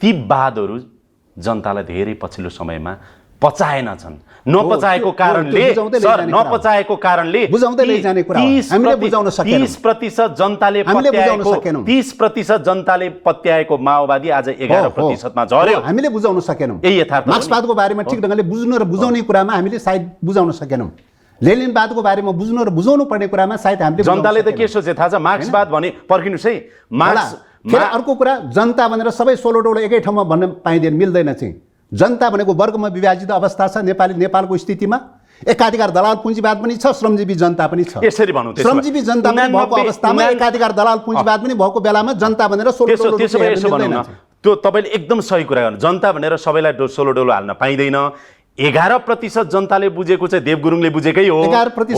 ती वादहरू जनतालाई धेरै पछिल्लो समयमा पचाएनछन्। नपचाएको कारणले सर, नपचाएको कारणले 30% जनताले पत्याएको 30% जनताले पत्याएको माओवादी आज 11%मा झर्यो। हामीले बुझाउन सकेनौँ। यही यथार्थ। मार्क्सवादको बारेमा ठिक ढङ्गले बुझ्नु र बुझाउने कुरामा हामीले सायद बुझाउन सकेनौँ। लेनिनवादको बारेमा बुझ्नु र बुझाउनु पर्ने कुरामा सायद हामीले जनताले त के सोचे थाहा छ? मार्क्सवाद भने पर्खिनुहोस् है, फेरि अर्को कुरा, जनता भनेर सबै सोलो डोलो एकै ठाउँमा भन्न पाइँदैन, मिल्दैन चाहिँ। जनता भनेको वर्गमा विभाजित अवस्था छ नेपालको स्थितिमा। एकाधिकार दलाल पुँजीवाद पनि छ, श्रमजीवी जनता पनि छ। यसरी भनौँ, श्रमजीवी जनता पनि भएको अवस्थामा एकाधिकार दलाल पुँजीवाद पनि भएको बेलामा जनता भनेर सोलो डोलो त्यो तपाईँले एकदम सही कुरा गर्नु। जनता भनेर सबैलाई सोलो डोलो हाल्न पाइँदैन। 11% जनताले बुझेको चाहिँ देव गुरुङले बुझेकै हो। 11%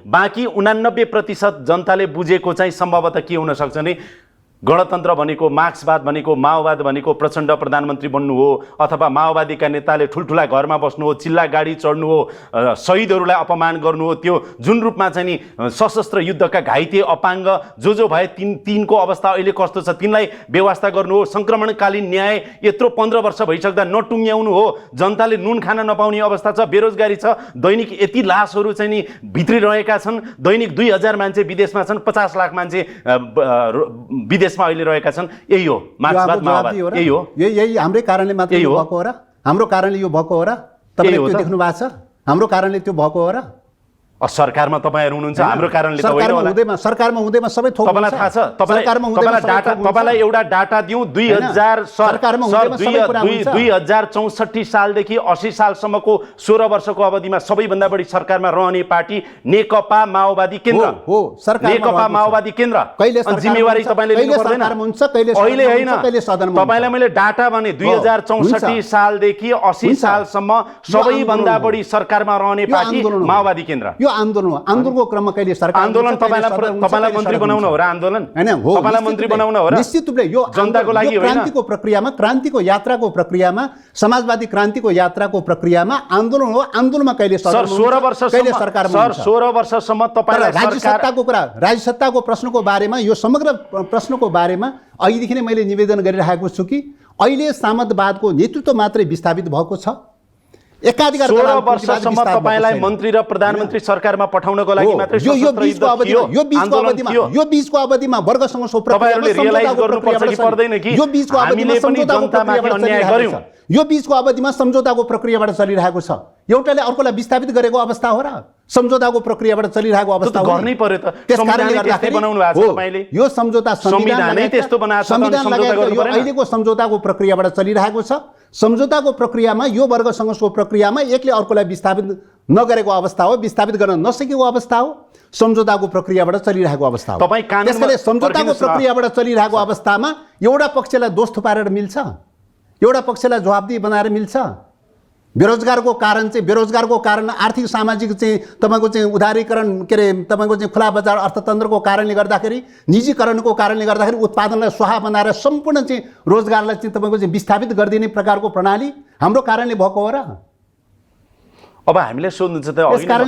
बाँकी 89% जनताले बुझेको चाहिँ सम्भवतः के हुन सक्छ भने गणतन्त्र भनेको, मार्क्सवाद भनेको, माओवाद भनेको प्रचण्ड प्रधानमन्त्री बन्नु हो, अथवा माओवादीका नेताले ठुल्ठुला घरमा बस्नु हो, चिल्ला गाडी चढ्नु हो, शहीदहरूलाई अपमान गर्नु हो। त्यो जुन रूपमा चाहिँ नि सशस्त्र युद्धका घाइते अपाङ्ग जो भए तिनको अवस्था अहिले कस्तो छ तिनलाई व्यवस्था गर्नु हो। सङ्क्रमणकालीन न्याय यत्रो 15 वर्ष भइसक्दा नटुङ्ग्याउनु हो। जनताले नुन खान नपाउने अवस्था छ, बेरोजगारी छ, दैनिक यति लासहरू चाहिँ नि भित्रिरहेका छन्। दैनिक 2000 मान्छे विदेशमा छन्, 50 लाख मान्छे विदेशमा अहिले रहेका छन्। यही हो मार्क्सवाद, माओवाद, यही हो। यही हाम्रै कारणले मात्र यो भएको हो र? हाम्रो कारणले यो भएको हो र? तपाईँले त्यो देख्नु भएको छ? हाम्रो कारणले त्यो भएको हो र? सरकारमा तपाईँहरू हुनुहुन्छ, हाम्रो कारणले त होइन होला। सरकारमा हुँदैमा सबै थोक तपाईँलाई थाहा छ? तपाईँलाई एउटा डाटा दिउँ। 2064 सालदेखि 80 सालसम्मको 16 वर्षको अवधिमा सबैभन्दा बढी सरकारमा रहने पार्टी नेकपा माओवादी केन्द्र हो। नेकपा माओवादी केन्द्र। जिम्मेवारी तपाईँले लिनु पर्दैन। अहिले होइन, तपाईँलाई मैले डाटा भने 2064 सालदेखि 80 सालसम्म सबैभन्दा बढी सरकारमा रहने पार्टी माओवादी केन्द्र। आन्दोलनको क्रममा कहिले सरकार आन्दोलन तपाईलाई मन्त्री बनाउन हो र आन्दोलन हैन हो, तपाईलाई मन्त्री बनाउन हो र? निश्चित रूपले यो जनताको लागि होइन। क्रान्तिको प्रक्रियामा, क्रान्तिको यात्राको प्रक्रियामा, समाजवादी क्रान्तिको यात्राको प्रक्रियामा आन्दोलन हो। आन्दोलनमा कहिले सर 16 वर्षसम्म तपाईलाई राज्य सत्ताको कुरा, राज्य सत्ताको प्रश्नको बारेमा, यो समग्र प्रश्नको बारेमा अहिलेदेखि नै मैले निवेदन गरिरहेको छु कि अहिले सामन्तवादको नेतृत्व मात्रै विस्थापित भएको छ। एकाधिकार 16 वर्षसम्म तपाईलाई मन्त्री र प्रधानमन्त्री सरकारमा पठाउनको लागि मात्रै यो बीचको अवधिमा वर्ग सङ्घर्षको तपाईहरुले रियलाइज गर्नुपर्छ कि पर्दैन कि हामीले पनि जनतामाथि अन्याय गर्यौं। यो बीचको अवधिमा सम्झौताको प्रक्रियाबाट चलिरहेको छ। एउटाले अर्कोलाई विस्थापित गरेको अवस्था हो र? सम्झौताको प्रक्रियाबाट चलिरहेको अवस्था हो। गर्नै पर्यो त। संविधान त्यस्तै बनाउनु भएको छ तपाईले। यो सम्झौता संविधानै त्यस्तो बनाएको छ। अहिलेको सम्झौताको प्रक्रियाबाट चलिरहेको छ। सम्झौताको प्रक्रियामा, यो वर्ग सङ्घर्षको प्रक्रियामा एकले अर्कोलाई विस्थापित नगरेको अवस्था हो, विस्थापित गर्न नसकेको अवस्था हो, सम्झौताको प्रक्रियाबाट चलिरहेको अवस्था हो। त्यसैले सम्झौताको प्रक्रियाबाट चलिरहेको अवस्थामा एउटा पक्षलाई दोष थुपारेर मिल्छ? एउटा पक्षलाई जवाबदेही बनाएर मिल्छ? बेरोजगारको कारण चाहिँ, बेरोजगारको कारण आर्थिक सामाजिक चाहिँ तपाईँको चाहिँ उदारीकरण, के अरे तपाईँको चाहिँ खुला बजार अर्थतन्त्रको कारणले गर्दाखेरि, निजीकरणको कारणले गर्दाखेरि उत्पादनलाई स्वाहा बनाएर सम्पूर्ण चाहिँ रोजगारलाई चाहिँ तपाईँको चाहिँ विस्थापित गरिदिने प्रकारको प्रणाली हाम्रो कारणले भएको हो र? अब हामीले सोध्नु छ त सर,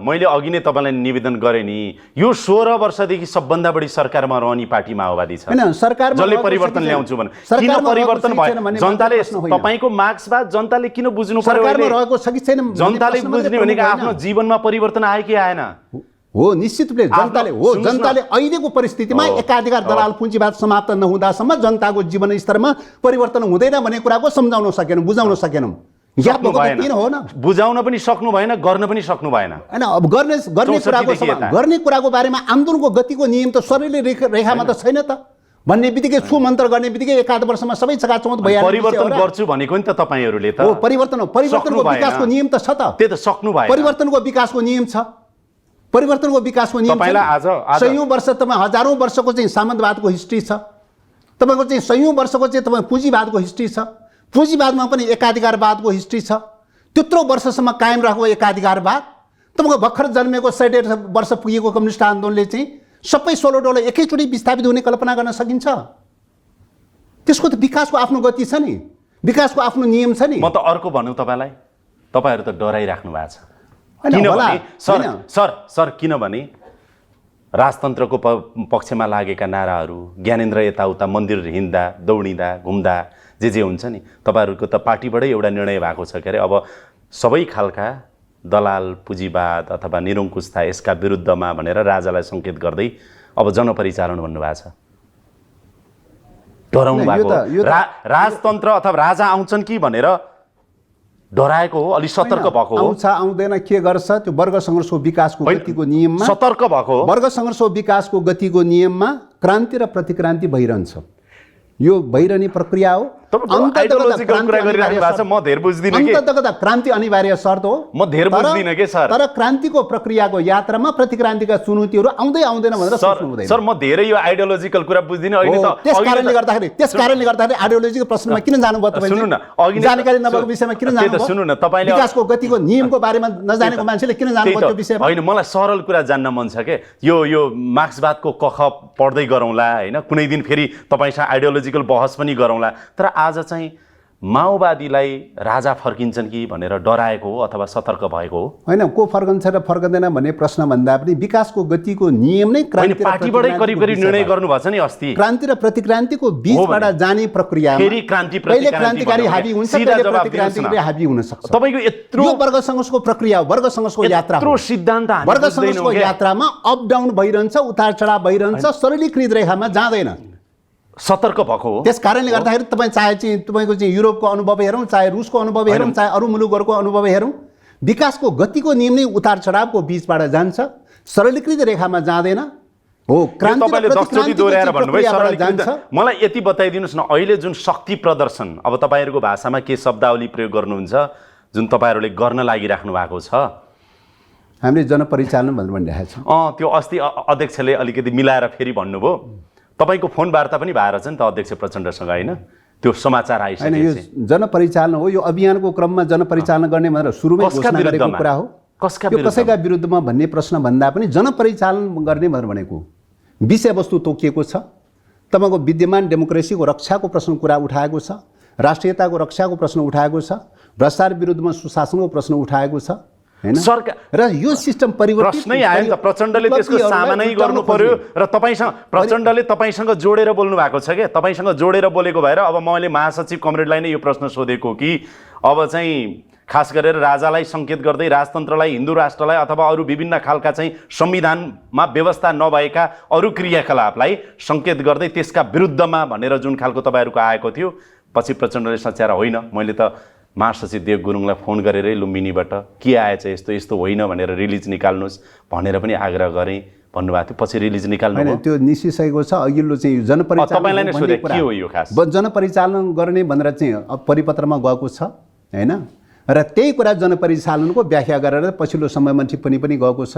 मैले अघि नै तपाईँलाई निवेदन गरेँ नि, यो 16 वर्षदेखि सबभन्दा बढी सरकारमा रहने पार्टी माओवादी छ। जसले परिवर्तन ल्याउँछु भने किन परिवर्तन भयो? जनताले तपाईँको मार्क्सवाद जनताले किन बुझ्नु पर्यो? रहेको छ कि छैन? जनताले बुझ्ने भनेको आफ्नो जीवनमा परिवर्तन आयो कि आएन? हो, निश्चित रूपले जनताले अहिलेको परिस्थितिमा एकाधिकार दलाल पुँजीवाद समाप्त नहुँदासम्म जनताको जीवन स्तरमा परिवर्तन हुँदैन भन्ने कुराको सम्झाउन सकेनौँ, बुझाउन सकेनौँ। किन हो न, बुझाउन पनि सक्नु भएन, गर्न पनि सक्नु भएन। हैन, अब गर्ने कुराको बारेमा आन्दोलनको गतिको नियम त शरीरले रेखामा त छैन त भन्ने बित्तिकै सुमन्त्र गर्ने बित्तिकै एकाध वर्षमा सबै चकाचौँध भइहाल्छ। परिवर्तन गर्छु भनेको नि त तपाईहरुले त। हो, परिवर्तनको विकासको नियम त छ त। त्यो त सक्नु भएन। परिवर्तनको विकासको नियम छ। परिवर्तनको विकासको नियम तपाईलाई आज सयौं वर्ष तपाईँ हजारौं वर्षको चाहिँ सामन्तवादको हिस्ट्री छ। तपाईको चाहिँ सयौं वर्षको चाहिँ तपाईँ पुँजीवादको हिस्ट्री छ। पुँजीवादमा पनि एकाधिकारवादको हिस्ट्री छ। त्यत्रो वर्षसम्म कायम रहेको एकाधिकारवाद, तपाईको भर्खर जन्मेको 1.5 वर्ष पुगेको कम्युनिस्ट आन्दोलनले चाहिँ सबै 16 डोलो एकैचोटि विस्थापित हुने कल्पना गर्न सकिन्छ? त्यसको त विकासको आफ्नो गति छ नि, विकासको आफ्नो नियम छ नि। म त अर्को भन्नु तपाईलाई, तपाईहरु त डराइराख्नु भएको छ। किनभने सर किनभने राजतन्त्रको पक्षमा लागेका नाराहरू, ज्ञानेन्द्र यताउता मन्दिर हिँड्दा दौडिँदा घुम्दा जे हुन्छ नि, तपाईहरुको त पार्टीबाटै एउटा निर्णय भएको छ के अरे अब सबै खालका दलाल पुँजीवाद अथवा निरङ्कुशता यसका विरुद्धमा भनेर राजालाई सङ्केत गर्दै अब जनपरिचालन भन्नुभएको छ। डराउनु भएको राजतन्त्र अथवा राजा आउँछन् कि भनेर डराएको हो, अलि सतर्क भएको हो। आउँछ आउँदैन के गर्छ त्यो वर्ग सङ्घर्षको विकासको गतिको नियममा सतर्क भएको हो। वर्ग सङ्घर्षको विकासको गतिको नियममा क्रान्ति र प्रतिक्रान्ति भइरहन्छ। यो भइरहने प्रक्रिया हो। क्रान्ति अनिवार्य शर्त हो। म धेर बुझ्दिनँ के सर। तर क्रान्तिको प्रक्रियाको यात्रामा प्रतिक्रान्तिका चुनौतीहरू आउँदै आउँदैन भनेर सोच्नु हुँदैन। सर म धेरै यो आइडियोलोजिकल कुरा बुझ्दिनँ अहिले त। त्यसकारणले गर्दाखेरि आइडियोलोजीको प्रश्नमा किन जानुभयो तपाईले? सुन्नु न, जानकारी नभएको विषयमा किन जानुभयो? सुन्नु न, तपाईले विकासको गतिको नियमको बारेमा नजानेको मान्छेले किन जानुभयो त्यो विषयमा? हैन, मलाई सरल कुरा जान्न मन छ के। यो मार्क्सवादको कख पढ्दै गरौँला हैन, कुनै दिन फेरि तपाईसँग आइडियोलोजिकल बहस पनि गरौँला। तर आज चाहिँ माओवादीलाई राजा फर्किन्छन् कि भनेर डराएको हो अथवा सतर्क भएको हो? हैन, को फर्कन्छ र फर्कदैन भन्ने प्रश्न भन्दा पनि विकासको गतिको नियम नै क्रान्ति पार्टीबाटै करिब निर्णय गर्नुभएको छ नि अस्ति। क्रान्ति र प्रतिक्रान्तिको बीचबाट जाने प्रक्रियामा फेरि क्रान्तिकारी हाबी हुन्छ, प्रतिक्रान्तिकारी हाबी हुन सक्छ। तपाईको यत्रो यो वर्ग सङ्घर्षको प्रक्रिया हो, वर्ग सङ्घर्षको यात्रा हो। यत्रो सिद्धान्त हामी वर्ग सङ्घर्षको यात्रामा अप डाउन भइरहन्छ, उतार चढाव भइरहन्छ, सरलीकृत रेखामा जाँदैन। सतर्क भएको हो। त्यस कारणले गर्दाखेरि तपाईँ चाहे चाहिँ तपाईँको चाहिँ युरोपको अनुभव हेरौँ, चाहे रुसको अनुभव हेरौँ, चाहे अरू मुलुकहरूको अनुभव हेरौँ, विकासको गतिको नियम नै उतार चढावको बीचबाट जान्छ, सरलीकृत रेखामा जाँदैन। हो, तपाईँले 10 चोटि दोहोऱ्याएर भन्नुभयो। मलाई यति बताइदिनुहोस् न, अहिले जुन शक्ति प्रदर्शन, अब तपाईँहरूको भाषामा के शब्दावली प्रयोग गर्नुहुन्छ जुन तपाईँहरूले गर्न लागिराख्नु भएको छ? हामीले जनपरिचालन भनेर भनिरहेको छौँ। त्यो अस्ति अध्यक्षले अलिकति मिलाएर फेरि भन्नुभयो। तपाईको फोन वार्ता पनि भएर छ नि त अध्यक्ष प्रचण्डसँग, हैन? त्यो समाचार आइसकेछ। हैन, यो जनपरिचालन हो। यो अभियानको क्रममा जनपरिचालन गर्ने भनेर सुरुमै घोषणा गरेको कुरा हो। कसैका विरुद्धमा भन्ने प्रश्न भन्दा पनि जनपरिचालन गर्ने भनेर भनेको विषयवस्तु तोकिएको छ। तपाईँको विद्यमान डेमोक्रेसीको रक्षाको प्रश्न कुरा उठाएको छ, राष्ट्रियताको रक्षाको प्रश्न उठाएको छ, भ्रष्टाचार विरुद्धमा सुशासनको प्रश्न उठाएको छ, हैन? सरकार र यो सिस्टम परिवर्तन प्रश्नै आयो नि त। प्रचण्डले त्यसको सामना गर्नु पर्यो र प्रचण्डले तपाईसँग जोडेर बोल्नु भएको छ के? तपाईसँग जोडेर बोलेको भएर अब मैले महासचिव कमरेडलाई नै यो प्रश्न सोधेको कि अब चाहिँ खास गरेर राजालाई सङ्केत गर्दै राजतन्त्रलाई, हिन्दू राष्ट्रलाई अथवा अरू विभिन्न खालका चाहिँ संविधानमा व्यवस्था नभएका अरू क्रियाकलापलाई सङ्केत गर्दै त्यसका विरुद्धमा भनेर जुन खालको तपाईँहरूको आएको थियो, पछि प्रचण्डले सच्याएर होइन, मैले त महासचिव देव गुरुङलाई फोन गरेरै लुम्बिनीबाट के आएछ यस्तो यस्तो होइन भनेर रिलिज निकाल्नुहोस् भनेर पनि आग्रह गरेँ भन्नुभएको थियो। पछि रिलिज निकाल्नु होइन, त्यो निस्किसकेको छ। अघिल्लो चाहिँ जनपरिचालन गर्ने भनेर चाहिँ परिपत्रमा गएको छ, हैन? र त्यही कुरा जनपरिचालनको व्याख्या गरेर पछिल्लो समयमा टिप्पणी पनि गएको छ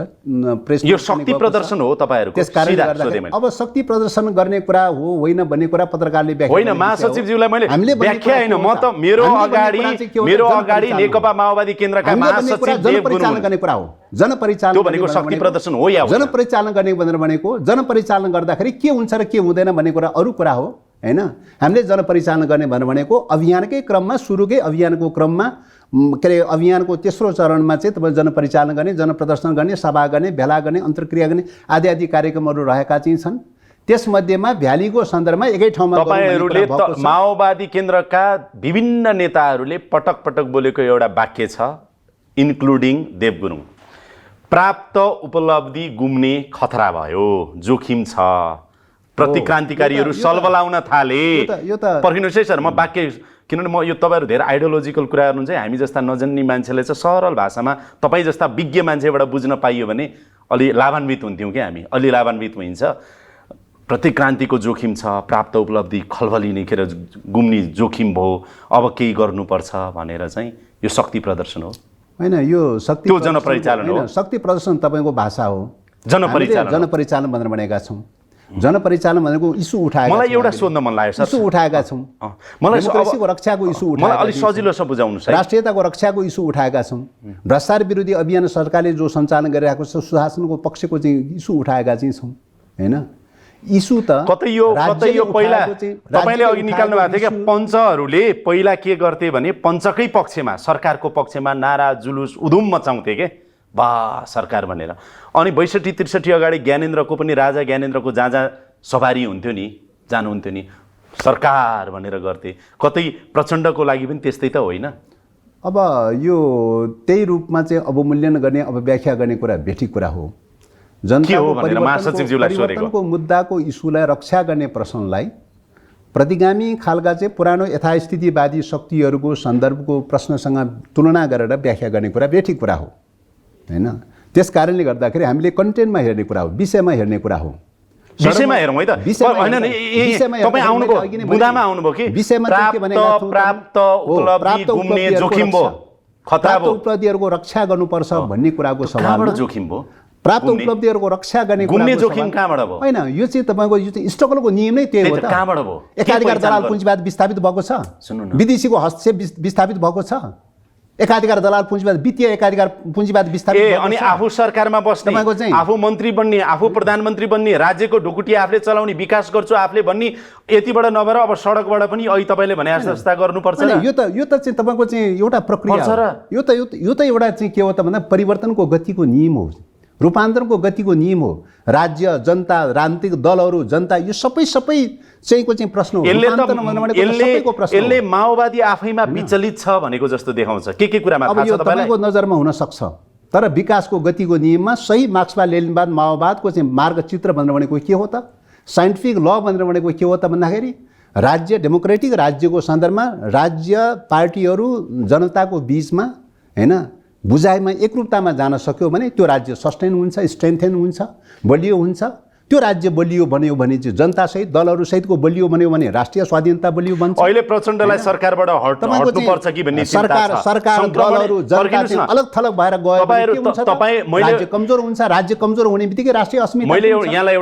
प्रेस। यो शक्ति प्रदर्शन हो तपाईहरुको? त्यसकारणले गर्दा अब शक्ति प्रदर्शन गर्ने कुरा हो होइन भन्ने कुरा पत्रकारले व्याख्या होइन। महासचिवज्यूलाई मैले व्याख्या हैन, म त मेरो अगाडि नेकपा माओवादी केन्द्रका महासचिव देव गुरुङ गर्ने कुरा हो। जनपरिचालन त्यो भनेको शक्ति प्रदर्शन हो या जनपरिचालन गर्ने भनेर भनेको जनपरिचालन गर्दाखेरि के हुन्छ र के हुँदैन भन्ने कुरा अरू कुरा हो, हैन? हामीले जनपरिचालन गर्ने भनेर भनेको अभियानकै क्रममा, सुरुकै अभियानको क्रममा के अरे अभियानको तेस्रो चरणमा चाहिँ तपाईँ जनपरिचालन गर्ने, जनप्रदर्शन गर्ने, सभा गर्ने, भेला गर्ने, अन्तर्क्रिया गर्ने आदि आदि कार्यक्रमहरू रहेका चाहिँ छन्। त्यसमध्येमा भ्यालीको सन्दर्भमा एकै ठाउँमा तपाईहरुले माओवादी केन्द्रका विभिन्न नेताहरूले पटक पटक बोलेको एउटा वाक्य छ, इन्क्लुडिङ देव गुरुङ। प्राप्त उपलब्धि गुम्ने खतरा भयो, जोखिम छ, प्रतिक्रान्तिकारीहरू सलबलाउन थाले। यो त पर्खिनुहोस् है सर, म वाक्य, किनभने म यो तपाईँहरू धेरै आइडियोलोजिकल कुरा गर्नुहुन्छ, हामी जस्ता नजन्नी मान्छेले चाहिँ सरल भाषामा तपाईँ जस्ता विज्ञ मान्छेबाट बुझ्न पाइयो भने अलि लाभान्वित हुन्थ्यौँ क्या हामी, अलि लाभान्वित हुन्छ। प्रतिक्रान्तिको जोखिम छ, प्राप्त उपलब्धि खलबलिने के अरे गुम्ने जोखिम भयो, अब केही गर्नुपर्छ भनेर चाहिँ यो शक्ति प्रदर्शन हो होइन? यो शक्ति त्यो जनपरिचालन हो। शक्ति प्रदर्शन तपाईँको भाषा हो, जनपरिचालन जनपरिचालन भनेर भनेका छौँ। जनपरिचालन भनेको इस्यु उठाएका मलाई एउटा सोध्न मन लाग्यो सर, इस्यु उठाएका छौँ। मलाई डेमोक्रेसीको रक्षाको इस्यु मलाई उठाएका अलिक सजिलोसँग बुझाउनुहोस् है। राष्ट्रियताको रक्षाको इस्यु उठाएका छौँ। भ्रष्टाचार विरोधी अभियान सरकारले जो सञ्चालन गरिरहेको छ, सुशासनको पक्षको चाहिँ इस्यु उठाएका चाहिँ छौँ, होइन? इस्यु त कतै यो पहिला तपाईँले अघि निकाल्नु भएको थियो क्या, पञ्चहरूले पहिला के गर्थे भने पञ्चकै पक्षमा, सरकारको पक्षमा नारा जुलुस उधुम मचाउँथे के, बा सरकार भनेर। अनि 62-63 अगाडि ज्ञानेन्द्रको पनि, राजा ज्ञानेन्द्रको जहाँ जहाँ सवारी हुन्थ्यो नि, जानुहुन्थ्यो नि, सरकार भनेर गर्थे। कतै प्रचण्डको लागि पनि त्यस्तै त होइन? अब यो त्यही रूपमा चाहिँ अवमूल्यन गर्ने, अब व्याख्या गर्ने कुरा भेटी कुरा हो। जनताको परिवर्तनको मुद्दाको इस्युलाई रक्षा गर्ने प्रश्नलाई प्रतिगामी खालका चाहिँ पुरानो यथास्थितिवादी शक्तिहरूको सन्दर्भको प्रश्नसँग तुलना गरेर व्याख्या गर्ने कुरा बेठी कुरा हो, होइन? त्यस कारणले गर्दाखेरि हामीले कन्टेन्टमा हेर्ने कुरा हो, विषयमा हेर्ने कुरा हो। विषयमा हेरौँ है त, होइन नि तपाईँ आउनुभयो, बुदामा आउनुभयो कि प्राप्त उपलब्धि गुम्ने जोखिम भयो, खतरा भयो, उपलब्धिहरूको रक्षा गर्नुपर्छ भन्ने कुराको सवाल जोखिम भयो। प्राप्त उपलब्धिहरूको रक्षा गर्ने गुम्ने जोखिम कहाँबाट भयो? होइन, यो चाहिँ तपाईँको यो चाहिँ स्टकलको नियम नै त्यही हो त। कहाँबाट भयो? एकाधिकार दलाल पुँजीवाद विस्थापित भएको छ, विदेशीको हस्तक्षेप विस्थापित भएको छ, एकाधिकार दलाल पुँजीवाद, वित्तीय एकाधिकार पुँजीवाद विस्थापित भएको छ। अनि आफू सरकारमा बस्ने, आफू मन्त्री बन्ने, आफू प्रधानमन्त्री बन्ने, राज्यको ढुकुटी आफूले चलाउने, विकास गर्छु आफूले भन्ने, यतिबाट नभएर अब सडकबाट पनि अहिले तपाईँले भने जस्ता गर्नुपर्छ। यो त चाहिँ तपाईँको चाहिँ एउटा प्रक्रिया हो। यो त एउटा चाहिँ के हो त भन्दा परिवर्तनको गतिको नियम हो, रूपान्तरणको गतिको नियम हो। राज्य, जनता, राजनीतिक दलहरू, जनता, यो सबै चाहिँको चाहिँ प्रश्न हो। यसले माओवादी आफैमा विचलित छ भनेको जस्तो देखाउँछ। के कुरामा अब यो तपाईँको नजरमा हुन सक्छ, तर विकासको गतिको नियममा सही मार्क्सवाद लेनिनवाद माओवादको चाहिँ मार्गचित्र भनेर भनेको के हो त? साइन्टिफिक ल भनेर भनेको के हो त भन्दाखेरि राज्य, डेमोक्रेटिक राज्यको सन्दर्भमा राज्य पार्टीहरू जनताको बिचमा, होइन, बुझाइमा एकरूपतामा जान सक्यो भने त्यो राज्य सस्टेन हुन्छ, स्ट्रेन्थेन हुन्छ, बलियो हुन्छ। त्यो राज्य बलियो बन्यो भने चाहिँ जनतासहित दलहरू सहितको बलियो बन्यो भने राष्ट्रिय स्वाधीनता बलियो बन्छ। अहिले प्रचण्डलाई सरकारबाट हट्नुपर्छ कि भन्ने चिन्ता छ। सरकार दलहरू जनता अलग थलग भएर गयो भने राज्य कमजोर हुन्छ। राज्य कमजोर हुने बित्तिकै राष्ट्रिय अस्मिता। मैले यहाँलाई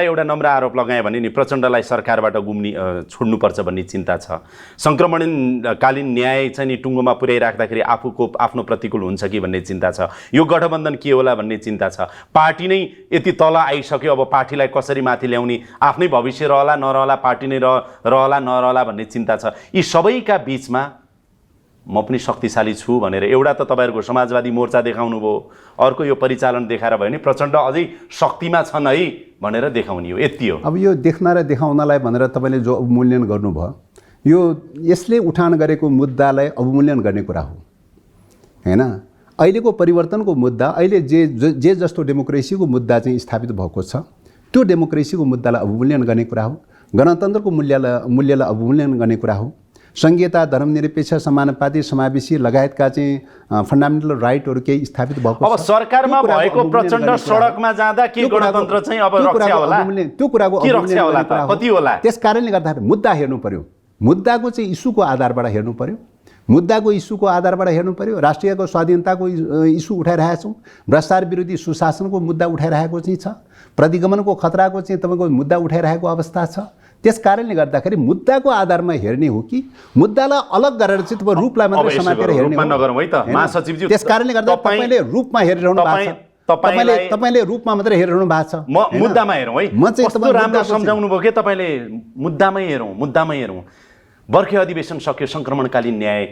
एउटा नम्र आरोप लगाएँ भने नि प्रचण्डलाई सरकारबाट गुम्नी छोड्नुपर्छ भन्ने चिन्ता छ। संक्रमणकालीन न्याय चाहिँ नि टुङ्गोमा पुर्याइराख्दाखेरि आफ्नो प्रतिकूल हुन्छ कि भन्ने चिन्ता छ। यो गठबन्धन के होला भन्ने चिन्ता छ। पार्टी नै यति तल आइसक्यो, अब पार्टीलाई कसरी माथि ल्याउने, आफ्नै भविष्य रहला नरहला, पार्टी नै रहला नरहला भन्ने चिन्ता छ। यी सबैका बिचमा म पनि शक्तिशाली छु भनेर एउटा त तपाईँहरूको समाजवादी मोर्चा देखाउनु भयो, अर्को यो परिचालन देखाएर भयो भने प्रचण्ड अझै शक्तिमा छन् है भनेर देखाउने हो। यति हो। अब यो देख्न र देखाउनलाई भनेर तपाईँले जो अवमूल्यन गर्नुभयो, यो यसले उठान गरेको मुद्दालाई अवमूल्यन गर्ने कुरा हो, हैन? अहिलेको परिवर्तनको मुद्दा, अहिले जे जस्तो डेमोक्रेसीको मुद्दा चाहिँ स्थापित भएको छ, त्यो डेमोक्रेसीको मुद्दालाई अवमूल्यन गर्ने कुरा हो। गणतन्त्रको मूल्यलाई अवमूल्यन गर्ने कुरा हो। संघीयता, धर्मनिरपेक्ष, समानुपातिक, समावेशी लगायतका चाहिँ फन्डामेन्टल राइटहरू केही स्थापित भएको छ। अब सरकारमा भएको प्रचण्ड सडकमा जाँदा के गणतन्त्र चाहिँ अब रक्षा होला? त्यो कुराको के रक्षा होला त? कति होला? त्यसकारणले गर्दाखेरि मुद्दा हेर्नु पर्यो। मुद्दाको चाहिँ इस्युको आधारबाट हेर्नु पर्यो। मुद्दाको इस्युको आधारबाट हेर्नु पर्यो। राष्ट्रियको स्वाधीनताको इस्यु उठाइरहेका छौँ। भ्रष्टाचार विरोधी सुशासनको मुद्दा उठाइरहेको चाहिँ छ। प्रतिगमनको खतराको चाहिँ तपाईँको मुद्दा उठाइरहेको अवस्था छ। त्यस कारणले गर्दाखेरि मुद्दाको आधारमा हेर्ने हो कि मुद्दालाई अलग गरेर चाहिँ तपाईँ रूपलाई मात्रै समातेर हेर्ने हो? त्यस कारणले गर्दा तपाईँले रूपमा हेरिरहनु भएको छ। तपाईँले रूपमा मात्रै हेरिरहनु भएको छ। मुद्दामा हेरौँ है। म चाहिँ कस्तो राम्रो सम्झाउनु भयो कि तपाईँले। मुद्दामै हेरौँ। बर्खे अधिवेशन सक्यो, संक्रमणकालीन न्याय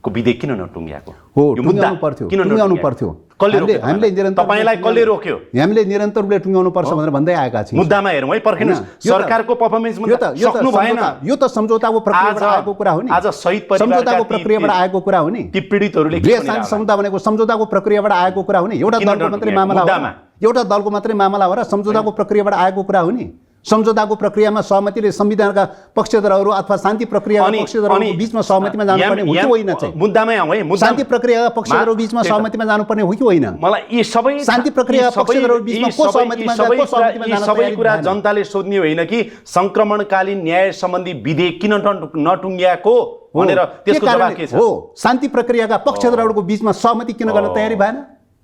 को विधेयक किन नटुङ्ग्याएको हो, यो मुद्दा टुङ्ग्याउनु पर्थ्यो, किन टुङ्ग्याउनु नटुङ्ग्याएको? पर्थ्यो। कसले हामीले रोक्यो हामीले निरन्तर तपाईँलाई कसले रोक्यो? हामीले निरन्तर रूपले टुङ्ग्याउनु पर्छ भनेर भन्दै आएका छौँ। मुद्दामा हेरौँ है, पर्खिनुहोस्। होइन, यो त- सरकारको पर्फर्मेन्समा सक्नु भएन। यो त सम्झौताको प्रक्रियाबाट आएको कुरा हो नि। आज शहीद परिवारका सम्झौताको प्रक्रियाबाट आएको कुरा हो नि। ती पीडितहरूले के गृह भनिरहेको शान्ति होला? सम्झौता भनेको सम्झौताको प्रक्रियाबाट आएको कुरा हो नि। एउटा किन दलको मात्रै नटुङ्ग्याएको? मामला हो मुद्दामा। र? एउटा दलको मात्रै मामला हो र? सम्झौताको प्रक्रियाबाट आएको कुरा हो नि। सम्झौताको प्रक्रियामा सहमतिले संविधानका पक्षधरहरू अथवा शान्ति प्रक्रियाका पक्षधरहरूको बीचमा सहमतिमा जानुपर्ने हो कि होइन चाहिँ? मुद्दामै आउँ है। शान्ति प्रक्रियाका पक्षधरहरू बीचमा सहमतिमा जानुपर्ने हो कि होइन? मलाई यी सबै शान्ति प्रक्रिया पक्षधरहरू बीचमा को सहमतिमा जान्छ, को सहमतिमा जान सबै तयारी कुरा भएन? जनताले सोध्ने होइन कि संक्रमणकालीन न्याय सम्बन्धी विधेयक किन नटुङ्ग्याएको भनेर त्यसको जवाफ के छ? हो, शान्ति प्रक्रियाका पक्षधरहरूको बीचमा सहमति किन गर्न तयारी भएन?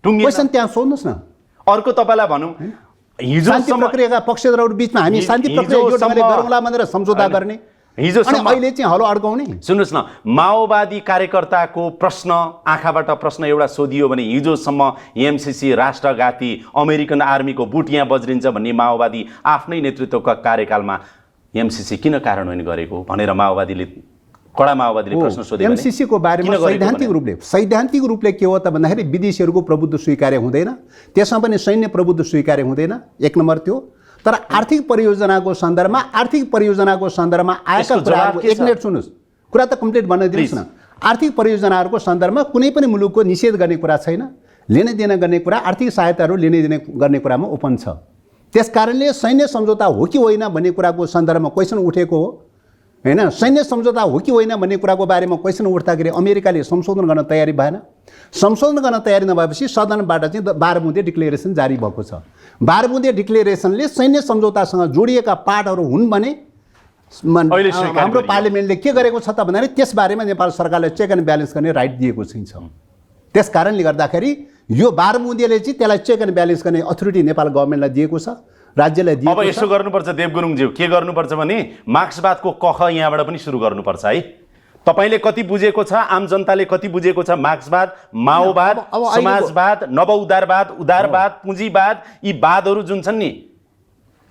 क्वेसन त्यहाँ सोध्नुहोस् न। अर्को तपाईँलाई भनौँ, शान्ति प्रक्रियाका पक्षधरहरू बीचमा हामी शान्ति प्रक्रिया यो ढङ्गले गरौँला भनेर सम्झौता गर्ने, अनि अहिले चाहिँ हलो अड्काउने। सुन्नुहोस् न, माओवादी कार्यकर्ताको प्रश्न, आँखाबाट प्रश्न एउटा सोधियो भने हिजोसम्म एमसिसी राष्ट्रघाती अमेरिकन आर्मीको बुट यहाँ बज्रिन्छ भन्ने माओवादी आफ्नै नेतृत्वका कार्यकालमा एमसिसी किन कार्यान्वयन गरेको भनेर कडा माओवादीले प्रश्न सोधे। एमसिसीको बारेमा सैद्धान्तिक रूपले के हो त भन्दाखेरि विदेशीहरूको प्रभुत्व स्वीकार्य हुँदैन, त्यसमा पनि सैन्य प्रभुत्व स्वीकार्य हुँदैन, एक नम्बर त्यो। तर आर्थिक परियोजनाको सन्दर्भमा आएका कुराहरू, एक मिनट सुन्नुहोस्, कुरा त कम्प्लिट भन्न दिनुहोस् न। आर्थिक परियोजनाहरूको सन्दर्भमा कुनै पनि मुलुकको निषेध गर्ने कुरा छैन, लेने देन गर्ने कुरा, आर्थिक सहायताहरू लेने देन गर्ने कुरामा ओपन छ। त्यसकारणले सैन्य सम्झौता हो कि होइन भन्ने कुराको सन्दर्भमा क्वेसन उठेको हो होइन। सैन्य सम्झौता हो कि होइन भन्ने कुराको बारेमा क्वेसन उठ्दाखेरि अमेरिकाले संशोधन गर्न तयारी भएन। संशोधन गर्न तयारी नभएपछि सदनबाट चाहिँ 12 बुँदे डिक्लेरेसन जारी भएको छ। 12 बुँदे डिक्लेरेसनले सैन्य सम्झौतासँग जोडिएका पार्टहरू हुन् भने हाम्रो पार्लिमेन्टले के गरेको छ त भन्दाखेरि त्यसबारेमा नेपाल सरकारले चेक एन्ड ब्यालेन्स गर्ने राइट दिएको छैन। त्यस कारणले गर्दाखेरि यो 12 बुँदेले चाहिँ त्यसलाई चेक एन्ड ब्यालेन्स गर्ने अथोरिटी नेपाल गभर्मेन्टलाई दिएको छ, राज्यलाई दिएको छ। अब यसो गर्नुपर्छ देव गुरुङज्यू, के गर्नुपर्छ भने मार्क्सवादको कख यहाँबाट पनि सुरु गर्नुपर्छ है। तपाईले कति बुझेको छ, आम जनताले कति बुझेको छ मार्क्सवाद, माओवाद, समाजवाद, नवउदारवाद, उदारवाद, पुँजीवाद, यी वादहरू जुन छन् नि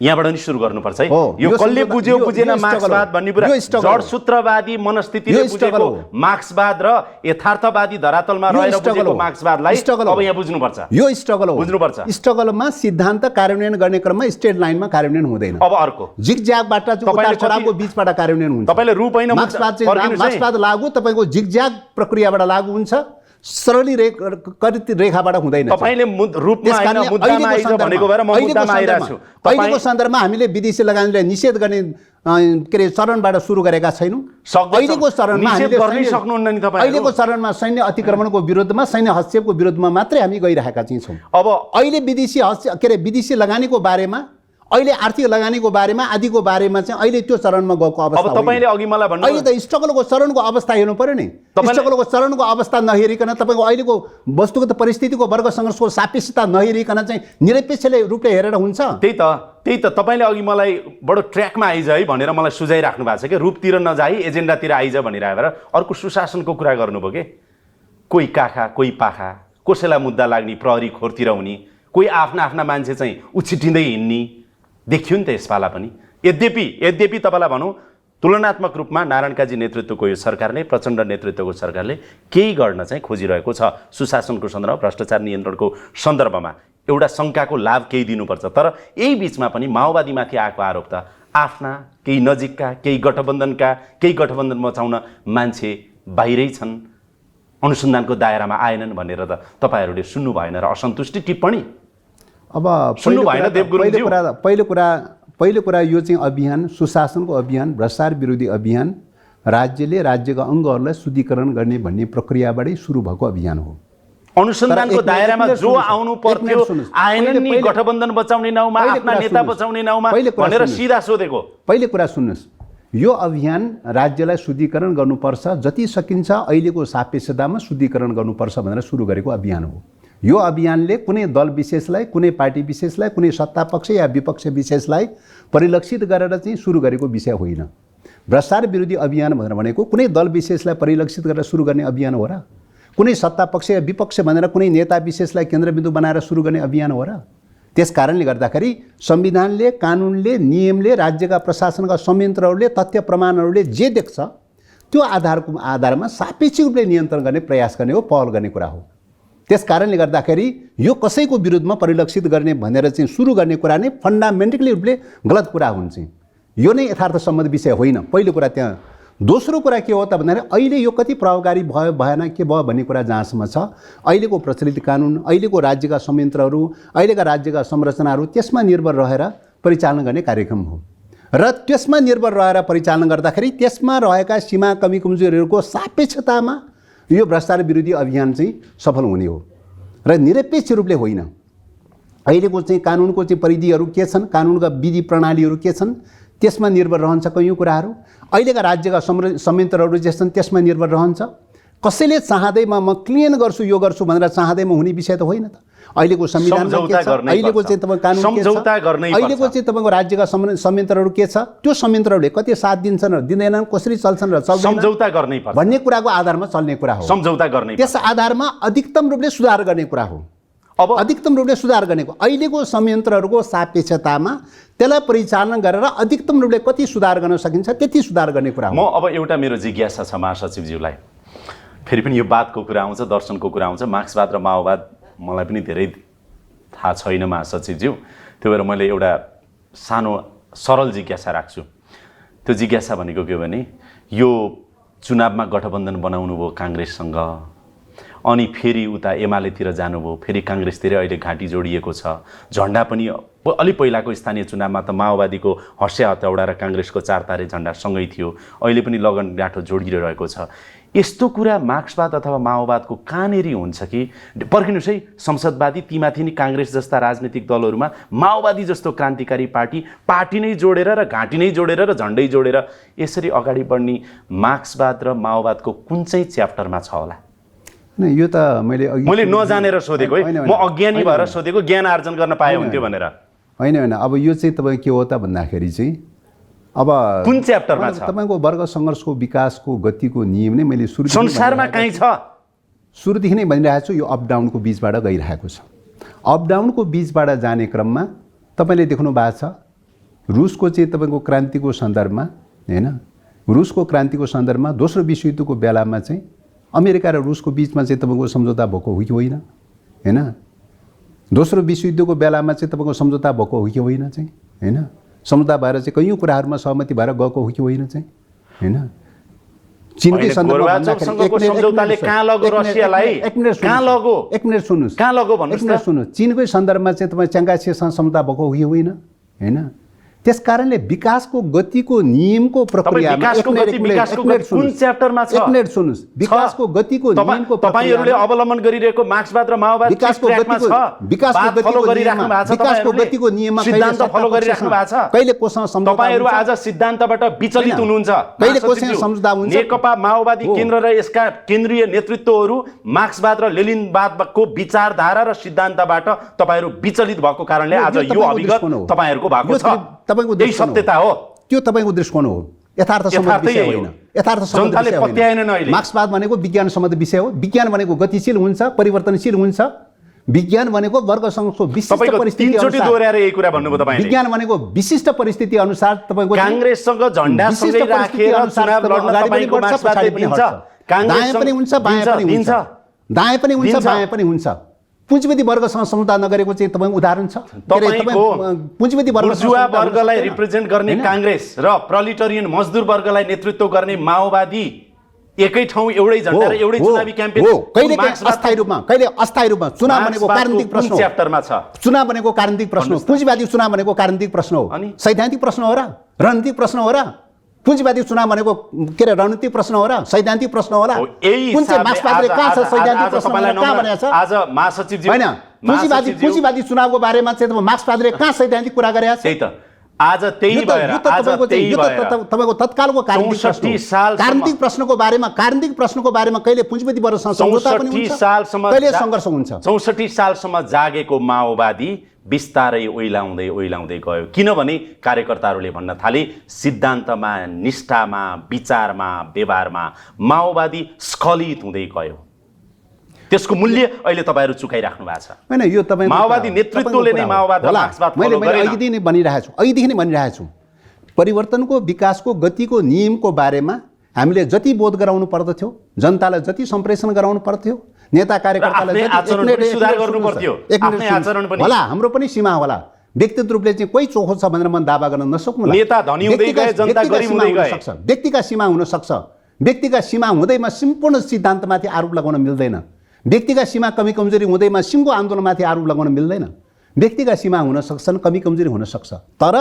यहाँबाट नि सुरु गर्नुपर्छ है। यो कसले बुझ्यो बुझेन मार्क्सवाद भन्ने कुरा, जडसूत्रवादी मनस्थितिले बुझेको मार्क्सवाद र यथार्थवादी धरातलमा रहेर बुझेको मार्क्सवादलाई अब यहाँ बुझ्नुपर्छ। यो स्ट्रगल हो, बुझ्नुपर्छ। स्ट्रगलमा सिद्धान्त कार्यान्वयन गर्ने क्रममा स्ट्रेट लाइनमा कार्यान्वयन हुँदैन। अब अर्को जिगज्यागबाट चाहिँ उतार चढावको बीचबाट कार्यान्वयन हुन्छ। तपाईले रूप हैन मार्क्सवाद लागू तपाईको जिगज्याग प्रक्रियाबाट लागू हुन्छ, सरली रेखाबाट हुँदैन। तपाईले रूपमा हैन मुद्दामा आइज भनेको भएर म मुद्दामा आइरा छु। अहिलेको सन्दर्भमा हामीले विदेशी लगानीलाई निषेध गर्ने के रे चरणबाट सुरु गरेका छैनौं। अहिलेको चरणमा हामीले गर्नै सक्नुहुन्न नि तपाईहरु। अहिलेको चरणमा सैन्य अतिक्रमणको विरुद्धमा, सैन्य हस्तक्षेपको विरुद्धमा मात्रै हामी गइरहेका छौं। अब अहिले विदेशी लगानीको बारेमा, अहिले आर्थिक लगानीको बारेमा, आदिको बारेमा चाहिँ अहिले त्यो चरणमा गएको अवस्था अब तपाईले अघि मलाई भन्नु, अहिले त स्ट्रगलको चरणको अवस्था हेर्नु पर्यो नि। स्ट्रगलको चरणको अवस्था नहेरिकन तपाईको अहिलेको वस्तुगत परिस्थितिको वर्ग संघर्षको सापेक्षता नहेरिकन चाहिँ निरपेक्ष रूपले हेरेर हुन्छ? त्यही त तपाईले अघि मलाई बडो ट्र्याकमा आइज है भनेर मलाई सुझाइराख्नु भएको छ के, रूपतिर नजाई एजेन्डातिर आइज भनिरहेको भएर अर्को सुशासनको कुरा गर्नुभयो के। कोही काखा कोही पाखा, कसैलाई मुद्दा लाग्ने प्रहरी खोरतिर हुने, कोही आफ्ना मान्छे चाहिँ उछिटिँदै हिँड्ने देखियो नि त यसपाला पनि। यद्यपि तपाईलाई भनौँ तुलनात्मक रूपमा नारायण काजी नेतृत्वको यो सरकारले, प्रचण्ड नेतृत्वको सरकारले केही गर्न चाहिँ खोजिरहेको छ सुशासनको सन्दर्भमा, भ्रष्टाचार नियन्त्रणको सन्दर्भमा। एउटा शङ्काको लाभ केही दिनुपर्छ। तर यही बीचमा पनि माओवादीमाथि आएको आरोप त आफ्ना केही नजिकका, केही गठबन्धन बचाउन मान्छे बाहिरै छन्, अनुसन्धानको दायरामा आएनन् भनेर त तपाईहरूले सुन्नु भएन र असन्तुष्टि टिप्पणी अब सुन्नु भएन देव गुरुङज्यू? पहिलो कुरा यो चाहिँ अभियान, सुशासनको अभियान, भ्रष्टाचार विरोधी अभियान राज्यले राज्यका अङ्गहरूलाई शुद्धिकरण गर्ने भन्ने प्रक्रियाबाटै सुरु भएको अभियान हो। अनुसन्धानको दायरामा जो आउनु पर्थ्यो आएनन् नि, गठबन्धन बचाउने नाउँमा, आफ्ना नेता बचाउने नाउँमा भनेर सिधा सोधेको। पहिले कुरा सुन्नुहोस्, यो अभियान राज्यलाई शुद्धिकरण गर्नुपर्छ, जति सकिन्छ अहिलेको सापेक्षतामा शुद्धिकरण गर्नुपर्छ भनेर सुरु गरेको अभियान हो। यो अभियानले कुनै दल विशेषलाई, कुनै पार्टी विशेषलाई, कुनै सत्तापक्ष या विपक्ष विशेषलाई परिलक्षित गरेर चाहिँ सुरु गरेको विषय होइन। भ्रष्टाचार विरोधी अभियान भनेर भनेको कुनै दल विशेषलाई परिलक्षित गरेर सुरु गर्ने अभियान हो र? कुनै सत्तापक्ष या विपक्ष भनेर कुनै नेता विशेषलाई केन्द्रबिन्दु बनाएर सुरु गर्ने अभियान हो र? त्यस कारणले गर्दाखेरि संविधानले, कानुनले, नियमले, राज्यका प्रशासनका संयन्त्रहरूले, तथ्य प्रमाणहरूले जे देख्छ त्यो आधारमा सापेक्षिक रूपले नियन्त्रण गर्ने प्रयास गर्ने हो, पहल गर्ने कुरा हो। त्यस कारणले गर्दाखेरि यो कसैको विरुद्धमा परिलक्षित गर्ने भनेर चाहिँ सुरु गर्ने कुरा नै फन्डामेन्टली रूपले गलत कुरा हुन्छ। यो नै यथार्थ सम्बन्ध विषय होइन, पहिलो कुरा त्यहाँ। दोस्रो कुरा के हो त भन्दाखेरि अहिले यो कति प्रभावकारी भयो भएन के भयो भन्ने कुरा जहाँसम्म छ, अहिलेको प्रचलित कानुन, अहिलेको राज्यका संयन्त्रहरू, अहिलेका राज्यका संरचनाहरू त्यसमा निर्भर रहेर परिचालन गर्ने कार्यक्रम हो र त्यसमा निर्भर रहेर परिचालन गर्दाखेरि त्यसमा रहेका सीमा कमी कमजोरीहरूको सापेक्षतामा यो भ्रष्टाचार विरोधी अभियान चाहिँ सफल हुने हो र निरपेक्ष रूपले होइन। अहिलेको चाहिँ कानुनको चाहिँ परिधिहरू के छन्, कानुनका विधि प्रणालीहरू के छन्, त्यसमा निर्भर रहन्छ कयौँ कुराहरू। अहिलेका राज्यका संयन्त्रहरू जे छन् त्यसमा निर्भर रहन्छ। कसैले चाहँदैमा म क्लियन गर्छु यो गर्छु भनेर चाहँदैमा हुने विषय त होइन त। अहिलेको संविधानमा के छ, अहिलेको चाहिँ तपाईँ कानुन के छ, अहिलेको चाहिँ तपाईँको राज्यका संयन्त्रहरू के छ, त्यो संयन्त्रहरूले कति साथ दिन्छन् र दिँदैनन्, कसरी चल्छन् र चल्दैनन् सम्झौता गर्नै पर्छ भन्ने कुराको आधारमा चल्ने कुरा हो। सम्झौता गर्नै त्यस आधारमा अधिकतम रूपले सुधार गर्ने कुरा हो। अब अधिकतम रूपले सुधार गरेको अहिलेको संयन्त्रहरूको सापेक्षतामा त्यसलाई परिचालन गरेर अधिकतम रूपले कति सुधार गर्न सकिन्छ त्यति सुधार गर्ने कुरा हो। म अब एउटा मेरो जिज्ञासा छ महासचिवज्यूलाई, फेरि पनि यो वादको कुरा आउँछ, दर्शनको कुरा आउँछ। मार्क्सवाद र माओवाद मलाई पनि धेरै थाहा छैन महासचिवज्यू, त्यो भएर मैले एउटा सानो सरल जिज्ञासा राख्छु। त्यो जिज्ञासा भनेको के हो भने यो चुनावमा गठबन्धन बनाउनु भयो काङ्ग्रेससँग, अनि फेरि उता एमालेतिर जानुभयो, फेरि काङ्ग्रेसतिर अहिले घाँटी जोडिएको छ। झन्डा पनि अलि पहिलाको स्थानीय चुनावमा त माओवादीको हर्स्या हतौडा र काङ्ग्रेसको 4 तारे झन्डा सँगै थियो, अहिले पनि लगन गाँठो जोडिरहेको छ। यस्तो कुरा मार्क्सवाद अथवा माओवादको कहाँनेरि हुन्छ कि पर्खिनुहोस् है, संसदवादी तीमाथि नि काङ्ग्रेस जस्ता राजनीतिक दलहरूमा माओवादी जस्तो क्रान्तिकारी पार्टी नै जोडेर र घाँटी नै जोडेर र झन्डै जोडेर यसरी अगाडि बढ्ने मार्क्सवाद र माओवादको कुन चाहिँ च्याप्टरमा छ होला? यो त मैले नजानेर सोधेको है, म अज्ञानी भएर सोधेको, ज्ञान आर्जन गर्न पाए हुन्थ्यो भनेर। होइन, अब यो चाहिँ तपाईँ के हो त भन्दाखेरि चाहिँ अब कुन च्याप्टरमा छ? तपाईँको वर्ग सङ्घर्षको विकासको गतिको नियम नै मैले संसारमा कहीँ छ? सुरुदेखि नै भनिरहेको छु, यो अप डाउनको बिचबाट गइरहेको छ। अप डाउनको बिचबाट जाने क्रममा तपाईँले देख्नु भएको छ रुसको चाहिँ तपाईँको क्रान्तिको सन्दर्भमा, होइन, रुसको क्रान्तिको सन्दर्भमा दोस्रो विश्वयुद्धको बेलामा चाहिँ अमेरिका र रुसको बिचमा चाहिँ तपाईँको सम्झौता भएको हो कि होइन, होइन? दोस्रो विश्वयुद्धको बेलामा चाहिँ तपाईँको सम्झौता भएको हो कि होइन चाहिँ, होइन? सम्झौता भएर चाहिँ कैयौँ कुराहरूमा सहमति भएर गएको हो कि होइन चाहिँ, होइन? चीनकै सन्दर्भमा सम्झौताले कहाँ लग्यो रसियालाई? एक मिनट सुन्नुहोस्, कहाँ लग्यो भन्नुहोस् सुन्नुहोस्। चीनकै सन्दर्भमा चाहिँ तपाईँ च्याङ्गाछेसँग सम्झौता भएको हो कि होइन, होइन? त्यस कारणले विकासको गतिको नियमको प्रक्रियामा कुन च्याप्टरमा छ? एक मिनट सुन्नुहोस्, विकासको गतिको नियमको तपाईहरुले अवलम्बन गरिरहेको मार्क्सवाद र माओवाद विकासको गतिको नियममा सिद्धान्त फलो गरिराख्नु भएको छ। कहिले कोसँग सम्झौता? तपाईहरु आज सिद्धान्तबाट विचलित हुनुहुन्छ। कहिले कोसँग सम्झौता हुन्छ? नेकपा माओवादी केन्द्र र यसका केन्द्रीय नेतृत्वहरू मार्क्सवाद र लेनिनवादको विचारधारा र सिद्धान्तबाट तपाईहरु विचलित भएको कारणले आज यो अभिगत तपाईहरुको भएको छ। तपाईको सत्यता हो, त्यो तपाईको दृष्टिकोण हो, यथार्थ सम्बन्धी विषय होइन। यथार्थ सम्बन्धी विषय होइन। मार्क्सवाद भनेको विज्ञान सम्बन्धी विषय हो। विज्ञान भनेको गतिशील हुन्छ, परिवर्तनशील हुन्छ। विज्ञान भनेको वर्गसँगको विशिष्ट परिस्थिति अनुसार दोहोर्याएर यही कुरा भन्नुभयो तपाईले। विज्ञान भनेको विशिष्ट परिस्थिति अनुसार तपाईको कांग्रेससँग झण्डा सँगै राखेर चुनाव लड्न तपाईको मार्क्सवादले दिन्छ। दायाँ पनि हुन्छ, बायाँ पनि हुन्छ, दायाँ पनि हुन्छ, बायाँ पनि हुन्छ। पुँजीपति वर्गसँग सम्झौता नगरेको चाहिँ तपाईको उदाहरण छ। पुँजीपति वर्गलाई रिप्रेजेन्ट गर्ने कांग्रेस र प्रोलिटरियन मजदुर वर्गलाई नेतृत्व गर्ने माओवादी एकै ठाउँ एउटै झण्डा र एउटै चुनावी क्याम्पेन हो। कहिले अस्थायी रूपमा, कहिले अस्थायी रूपमा चुनाव भनेको राजनीतिक प्रश्न हो। च्याप्टरमा छ चुनाव भनेको राजनीतिक प्रश्न हो। पुँजीवादी चुनाव भनेको राजनीतिक प्रश्न हो। सैद्धान्तिक प्रश्न हो र रणनीतिक प्रश्न हो र? पुँजीवादी चुनाव भनेको के अरे रणनीतिक प्रश्न हो र सैद्धान्तिक प्रश्न हो र? कुन चाहिँ मार्क्सवादले कहाँ छ सैद्धान्तिक प्रश्न कहाँ भनेको छ? आज महासचिवजी हैन, पुँजीवादी चुनावको बारेमा चाहिँ मार्क्सवादले कहाँ सैद्धान्तिक कुरा गरेको छ? त्यही त आज त्यही भएर तपाईको तत्कालको कार्मिक प्रश्नको बारेमा कहिले पुँजीपति वर्गसँग सम्झौता पनि हुन्छ, कहिले सङ्घर्ष हुन्छ। 64 सालसम्म जागेको माओवादी बिस्तारै ओइलाउँदै गयो, किनभने कार्यकर्ताहरूले भन्न थाले सिद्धान्तमा, निष्ठामा, विचारमा, व्यवहारमा माओवादी स्खलित हुँदै गयो। त्यसको मूल्य अहिले तपाईहरु चुकाइराख्नु भएको छ। हैन, यो तपाईको माओवादी नेतृत्वले नै माओवाद र मार्क्सवाद फलो गरेन। अहिले नै भनिरहेको छु, परिवर्तनको विकासको गतिको नियमको बारेमा हामीले जति बोध गराउनु पर्दथ्यो, जनतालाई जति सम्प्रेषण गराउनु पर्थ्यो, नेता कार्यकर्तालाई होला, हाम्रो पनि सीमा होला। व्यक्तिगत रूपले चाहिँ कोही चोखो छ भनेर मन दावा गर्न नसक्नु। नेता धनी हुँदै गए, जनता गरिब हुँदै गए। व्यक्तिका सीमा हुन सक्छ। व्यक्तिका सीमा हुँदैमा सम्पूर्ण सिद्धान्तमाथि आरोप लगाउन मिल्दैन। व्यक्तिका सीमा कमी कमजोरी हुँदैमा सिङ्गो आन्दोलनमाथि आरोप लगाउन मिल्दैन। व्यक्तिका सीमा हुन सक्छन्, कमी कमजोरी हुन सक्छ, तर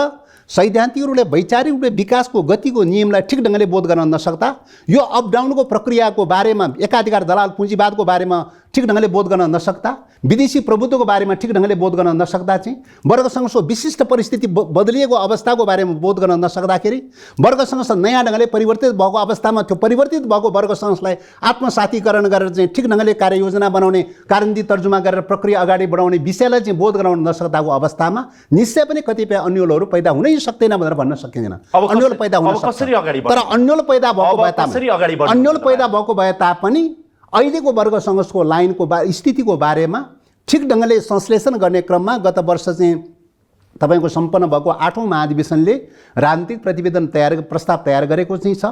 सैद्धान्तिक रूपले वैचारिक रूपले विकासको गतिको नियमलाई ठिक ढङ्गले बोध गर्न नसक्दा, यो अपडाउनको प्रक्रियाको बारेमा, एकाधिकार दलाल पुँजीवादको बारेमा ठिक ढङ्गले बोध गर्न नसक्दा, विदेशी प्रभुत्वको बारेमा ठिक ढङ्गले बोध गर्न नसक्दा चाहिँ वर्गसँग विशिष्ट परिस्थिति बदलिएको अवस्थाको बारेमा बोध गर्न नसक्दाखेरि, वर्गसँग नयाँ ढङ्गले परिवर्तित भएको अवस्थामा त्यो परिवर्तित भएको वर्गसँगलाई आत्मसाथीकरण गरेर चाहिँ ठिक ढङ्गले कार्ययोजना बनाउने, कार्यान्वित तर्जुमा गरेर प्रक्रिया अगाडि बढाउने विषयलाई चाहिँ बोध गराउन नसक्दाको अवस्थामा निश्चय पनि कतिपय अन्यलहरू पैदा हुनै सक्दैन भनेर भन्न सकिँदैन। अन्यल पैदा हुन सक्छ, तर अन्यल पैदा भएको भए तापनि अहिलेको वर्ग सङ्घर्षको लाइनको स्थितिको बारेमा ठिक ढङ्गले संश्लेषण गर्ने क्रममा गत वर्ष चाहिँ तपाईँको सम्पन्न भएको 8औं महाधिवेशनले राजनीतिक प्रतिवेदन प्रस्ताव तयार गरेको चाहिँ छ।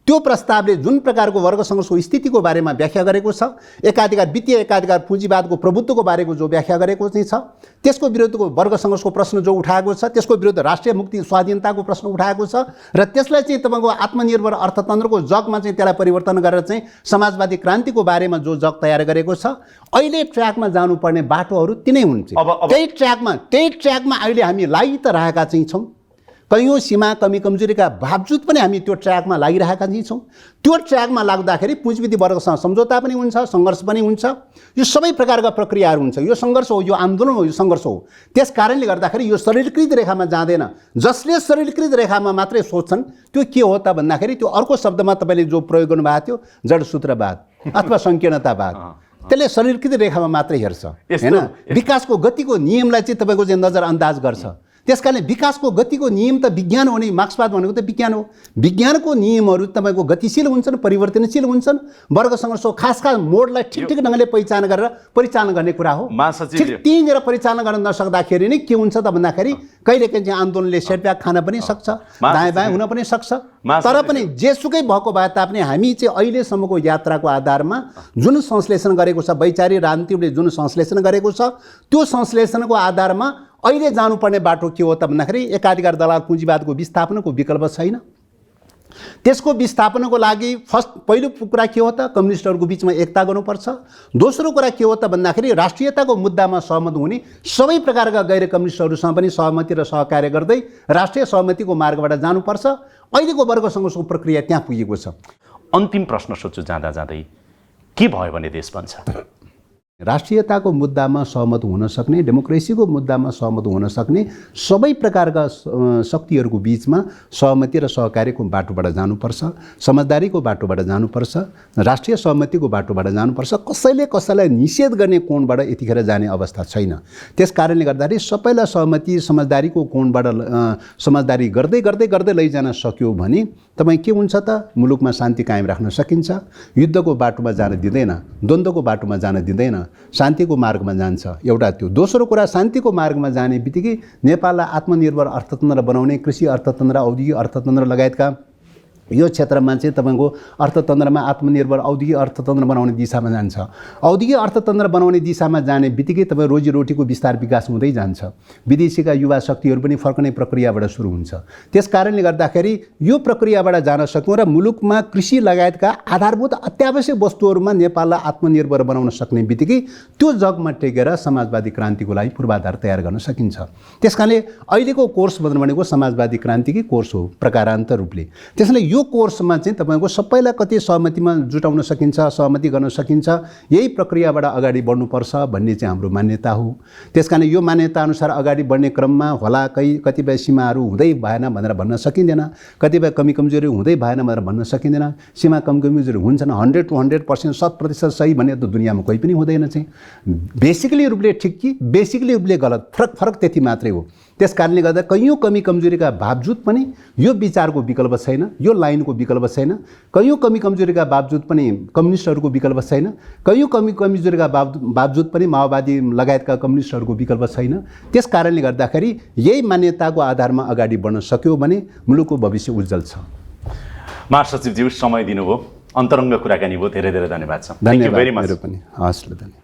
त्यो प्रस्तावले जुन प्रकारको वर्ग सङ्घर्षको स्थितिको बारेमा व्याख्या गरेको छ, एकाधिकार वित्तीय एकाधिकार पुँजीवादको प्रभुत्वको बारेको जो व्याख्या गरेको चाहिँ छ, त्यसको विरुद्धको वर्ग सङ्घर्षको प्रश्न जो उठाएको छ, त्यसको विरुद्ध राष्ट्रिय मुक्ति स्वाधीनताको प्रश्न उठाएको छ र त्यसलाई चाहिँ तपाईँको आत्मनिर्भर अर्थतन्त्रको जगमा चाहिँ त्यसलाई परिवर्तन गरेर चाहिँ समाजवादी क्रान्तिको बारेमा जो जग तयार गरेको छ, अहिले ट्र्याकमा जानुपर्ने बाटोहरू तिनै हुन्छ। त्यही ट्र्याकमा अहिले हामी लागि त रहेका चाहिँ छौँ। कैयौँ सीमा कमी कमजोरीका बावजुद पनि हामी त्यो ट्र्याकमा लागिरहेका चाहिँ छौँ। त्यो ट्र्याकमा लाग्दाखेरि पुँजीविधी वर्गसँग सम्झौता पनि हुन्छ, सङ्घर्ष पनि हुन्छ। यो सबै प्रकारका प्रक्रियाहरू हुन्छ। यो सङ्घर्ष हो, यो आन्दोलन हो, यो सङ्घर्ष हो। त्यस कारणले गर्दाखेरि यो सरलीकृत रेखामा जाँदैन। जसले सरलीकृत रेखामा मात्रै सोच्छन् त्यो के हो त भन्दाखेरि, त्यो अर्को शब्दमा तपाईँले जो प्रयोग गर्नुभएको थियो जडसूत्रवाद अथवा सङ्कीर्णतावाद, त्यसले सरलीकृत रेखामा मात्रै हेर्छ हैन, विकासको गतिको नियमलाई चाहिँ तपाईँको चाहिँ नजरअन्दाज गर्छ। त्यसकारणले विकासको गतिको नियम त विज्ञान हो नि, मार्क्सवाद भनेको त विज्ञान हो। विज्ञानको नियमहरू तपाईँको गतिशील हुन्छन्, परिवर्तनशील हुन्छन्। वर्ग सङ्घर्षको खास मोडलाई ठिक ढङ्गले पहिचान गरेर परिचालन गर्ने कुरा हो। ठिक त्यहीँनिर परिचालन गर्न नसक्दाखेरि नै के हुन्छ त भन्दाखेरि कहिलेकाहीँ चाहिँ आन्दोलनले सेटब्याक खान पनि सक्छ, दायाँ बायाँ हुन पनि सक्छ। तर पनि जेसुकै भएको भए तापनि हामी चाहिँ अहिलेसम्मको यात्राको आधारमा जुन संश्लेषण गरेको छ, वैचारिक राजनीतिले जुन संश्लेषण गरेको छ, त्यो संश्लेषणको आधारमा अहिले जानुपर्ने बाटो के हो त भन्दाखेरि एकाधिकार दलाल पुँजीवादको विस्थापनको विकल्प छैन। त्यसको विस्थापनको लागि पहिलो कुरा के हो त, कम्युनिस्टहरूको बिचमा एकता गर्नुपर्छ। दोस्रो कुरा के हो त भन्दाखेरि राष्ट्रियताको मुद्दामा सहमत हुने सबै प्रकारका गैर कम्युनिस्टहरूसँग पनि सहमति र सहकार्य गर्दै राष्ट्रिय सहमतिको मार्गबाट जानुपर्छ। अहिलेको वर्ग सङ्घर्षको प्रक्रिया त्यहाँ पुगेको छ। अन्तिम प्रश्न सोध्छु जाँदा जाँदै, के भयो भने देश बन्छ? राष्ट्रियताको मुद्दामा सहमत हुन सक्ने, डेमोक्रेसीको मुद्दामा सहमत हुन सक्ने सबै प्रकारका शक्तिहरूको बिचमा सहमति र सहकार्यको बाटोबाट जानुपर्छ, समझदारीको बाटोबाट जानुपर्छ, राष्ट्रिय सहमतिको बाटोबाट जानुपर्छ। कसैले कसैलाई निषेध गर्ने कोणबाट यतिखेर जाने अवस्था छैन। त्यस कारणले गर्दाखेरि सबैलाई सहमति समझदारीको कोणबाट समझदारी गर्दै गर्दै गर्दै लैजान सक्यो भने तपाईँ के हुन्छ त, मुलुकमा शान्ति कायम राख्न सकिन्छ। युद्धको बाटोमा जान दिँदैन, द्वन्द्वको बाटोमा जान दिँदैन, शान्तिको मार्गमा जान्छ। एउटा त्यो। दोस्रो कुरा, शान्तिको मार्गमा जाने बित्तिकै नेपाललाई आत्मनिर्भर अर्थतन्त्र बनाउने, कृषि अर्थतन्त्र, औद्योगिक अर्थतन्त्र लगायतका यो क्षेत्रमा चाहिँ तपाईँको अर्थतन्त्रमा आत्मनिर्भर औद्योगिक अर्थतन्त्र बनाउने दिशामा जान्छ। औद्योगिक अर्थतन्त्र बनाउने दिशामा जाने बित्तिकै तपाईँ रोजीरोटीको विस्तार विकास हुँदै जान्छ। विदेशीका युवा शक्तिहरू पनि फर्कने प्रक्रियाबाट सुरु हुन्छ। त्यस कारणले गर्दाखेरि यो प्रक्रियाबाट जान सक्यौँ र मुलुकमा कृषि लगायतका आधारभूत अत्यावश्यक वस्तुहरूमा नेपाललाई आत्मनिर्भर बनाउन सक्ने बित्तिकै त्यो जगमा टेकेर समाजवादी क्रान्तिको लागि पूर्वाधार तयार गर्न सकिन्छ। त्यस कारणले अहिलेको कोर्स भनेको समाजवादी क्रान्तिकै कोर्स हो प्रकारान्तर रूपले। त्यसैले यो कोर्समा चाहिँ तपाईँको सबैलाई कति सहमतिमा जुटाउन सकिन्छ, सहमति गर्न सकिन्छ, यही प्रक्रियाबाट अगाडि बढ्नुपर्छ भन्ने चाहिँ हाम्रो मान्यता हो। त्यस कारण यो मान्यता अनुसार अगाडि बढ्ने क्रममा होला कतिपय सीमाहरू हुँदै भएन भनेर भन्न सकिँदैन, कतिपय कमी कमजोरी हुँदै भएन भनेर भन्न सकिँदैन। सीमा कमी कमजोरी हुन्छन्, 100 to 100% 100% सही भन्ने त दुनियाँमा कोही पनि हुँदैन चाहिँ। बेसिकली रूपले ठिक कि बेसिकली रूपले गलत, फरक त्यति मात्रै हो। त्यस कारणले गर्दा कैयौँ कमी कमजोरीका बावजुद पनि यो विचारको विकल्प छैन, यो लाइनको विकल्प छैन। कैयौँ कमी कमजोरीका बावजुद पनि कम्युनिस्टहरूको विकल्प छैन, कैयौँ कमी कमजोरीका बावजुद पनि माओवादी लगायतका कम्युनिस्टहरूको विकल्प छैन। त्यस कारणले गर्दाखेरि यही मान्यताको आधारमा अगाडि बढ्न सक्यो भने मुलुकको भविष्य उज्जवल छ। महासचिवज्यू समय दिनुभयो, अन्तरङ्ग कुराकानी भयो, धेरै धेरै धन्यवाद छ। थ्याङ्क यू भेरी धन्यवाद मच। मेरो पनि। हस् ल, धन्यवाद।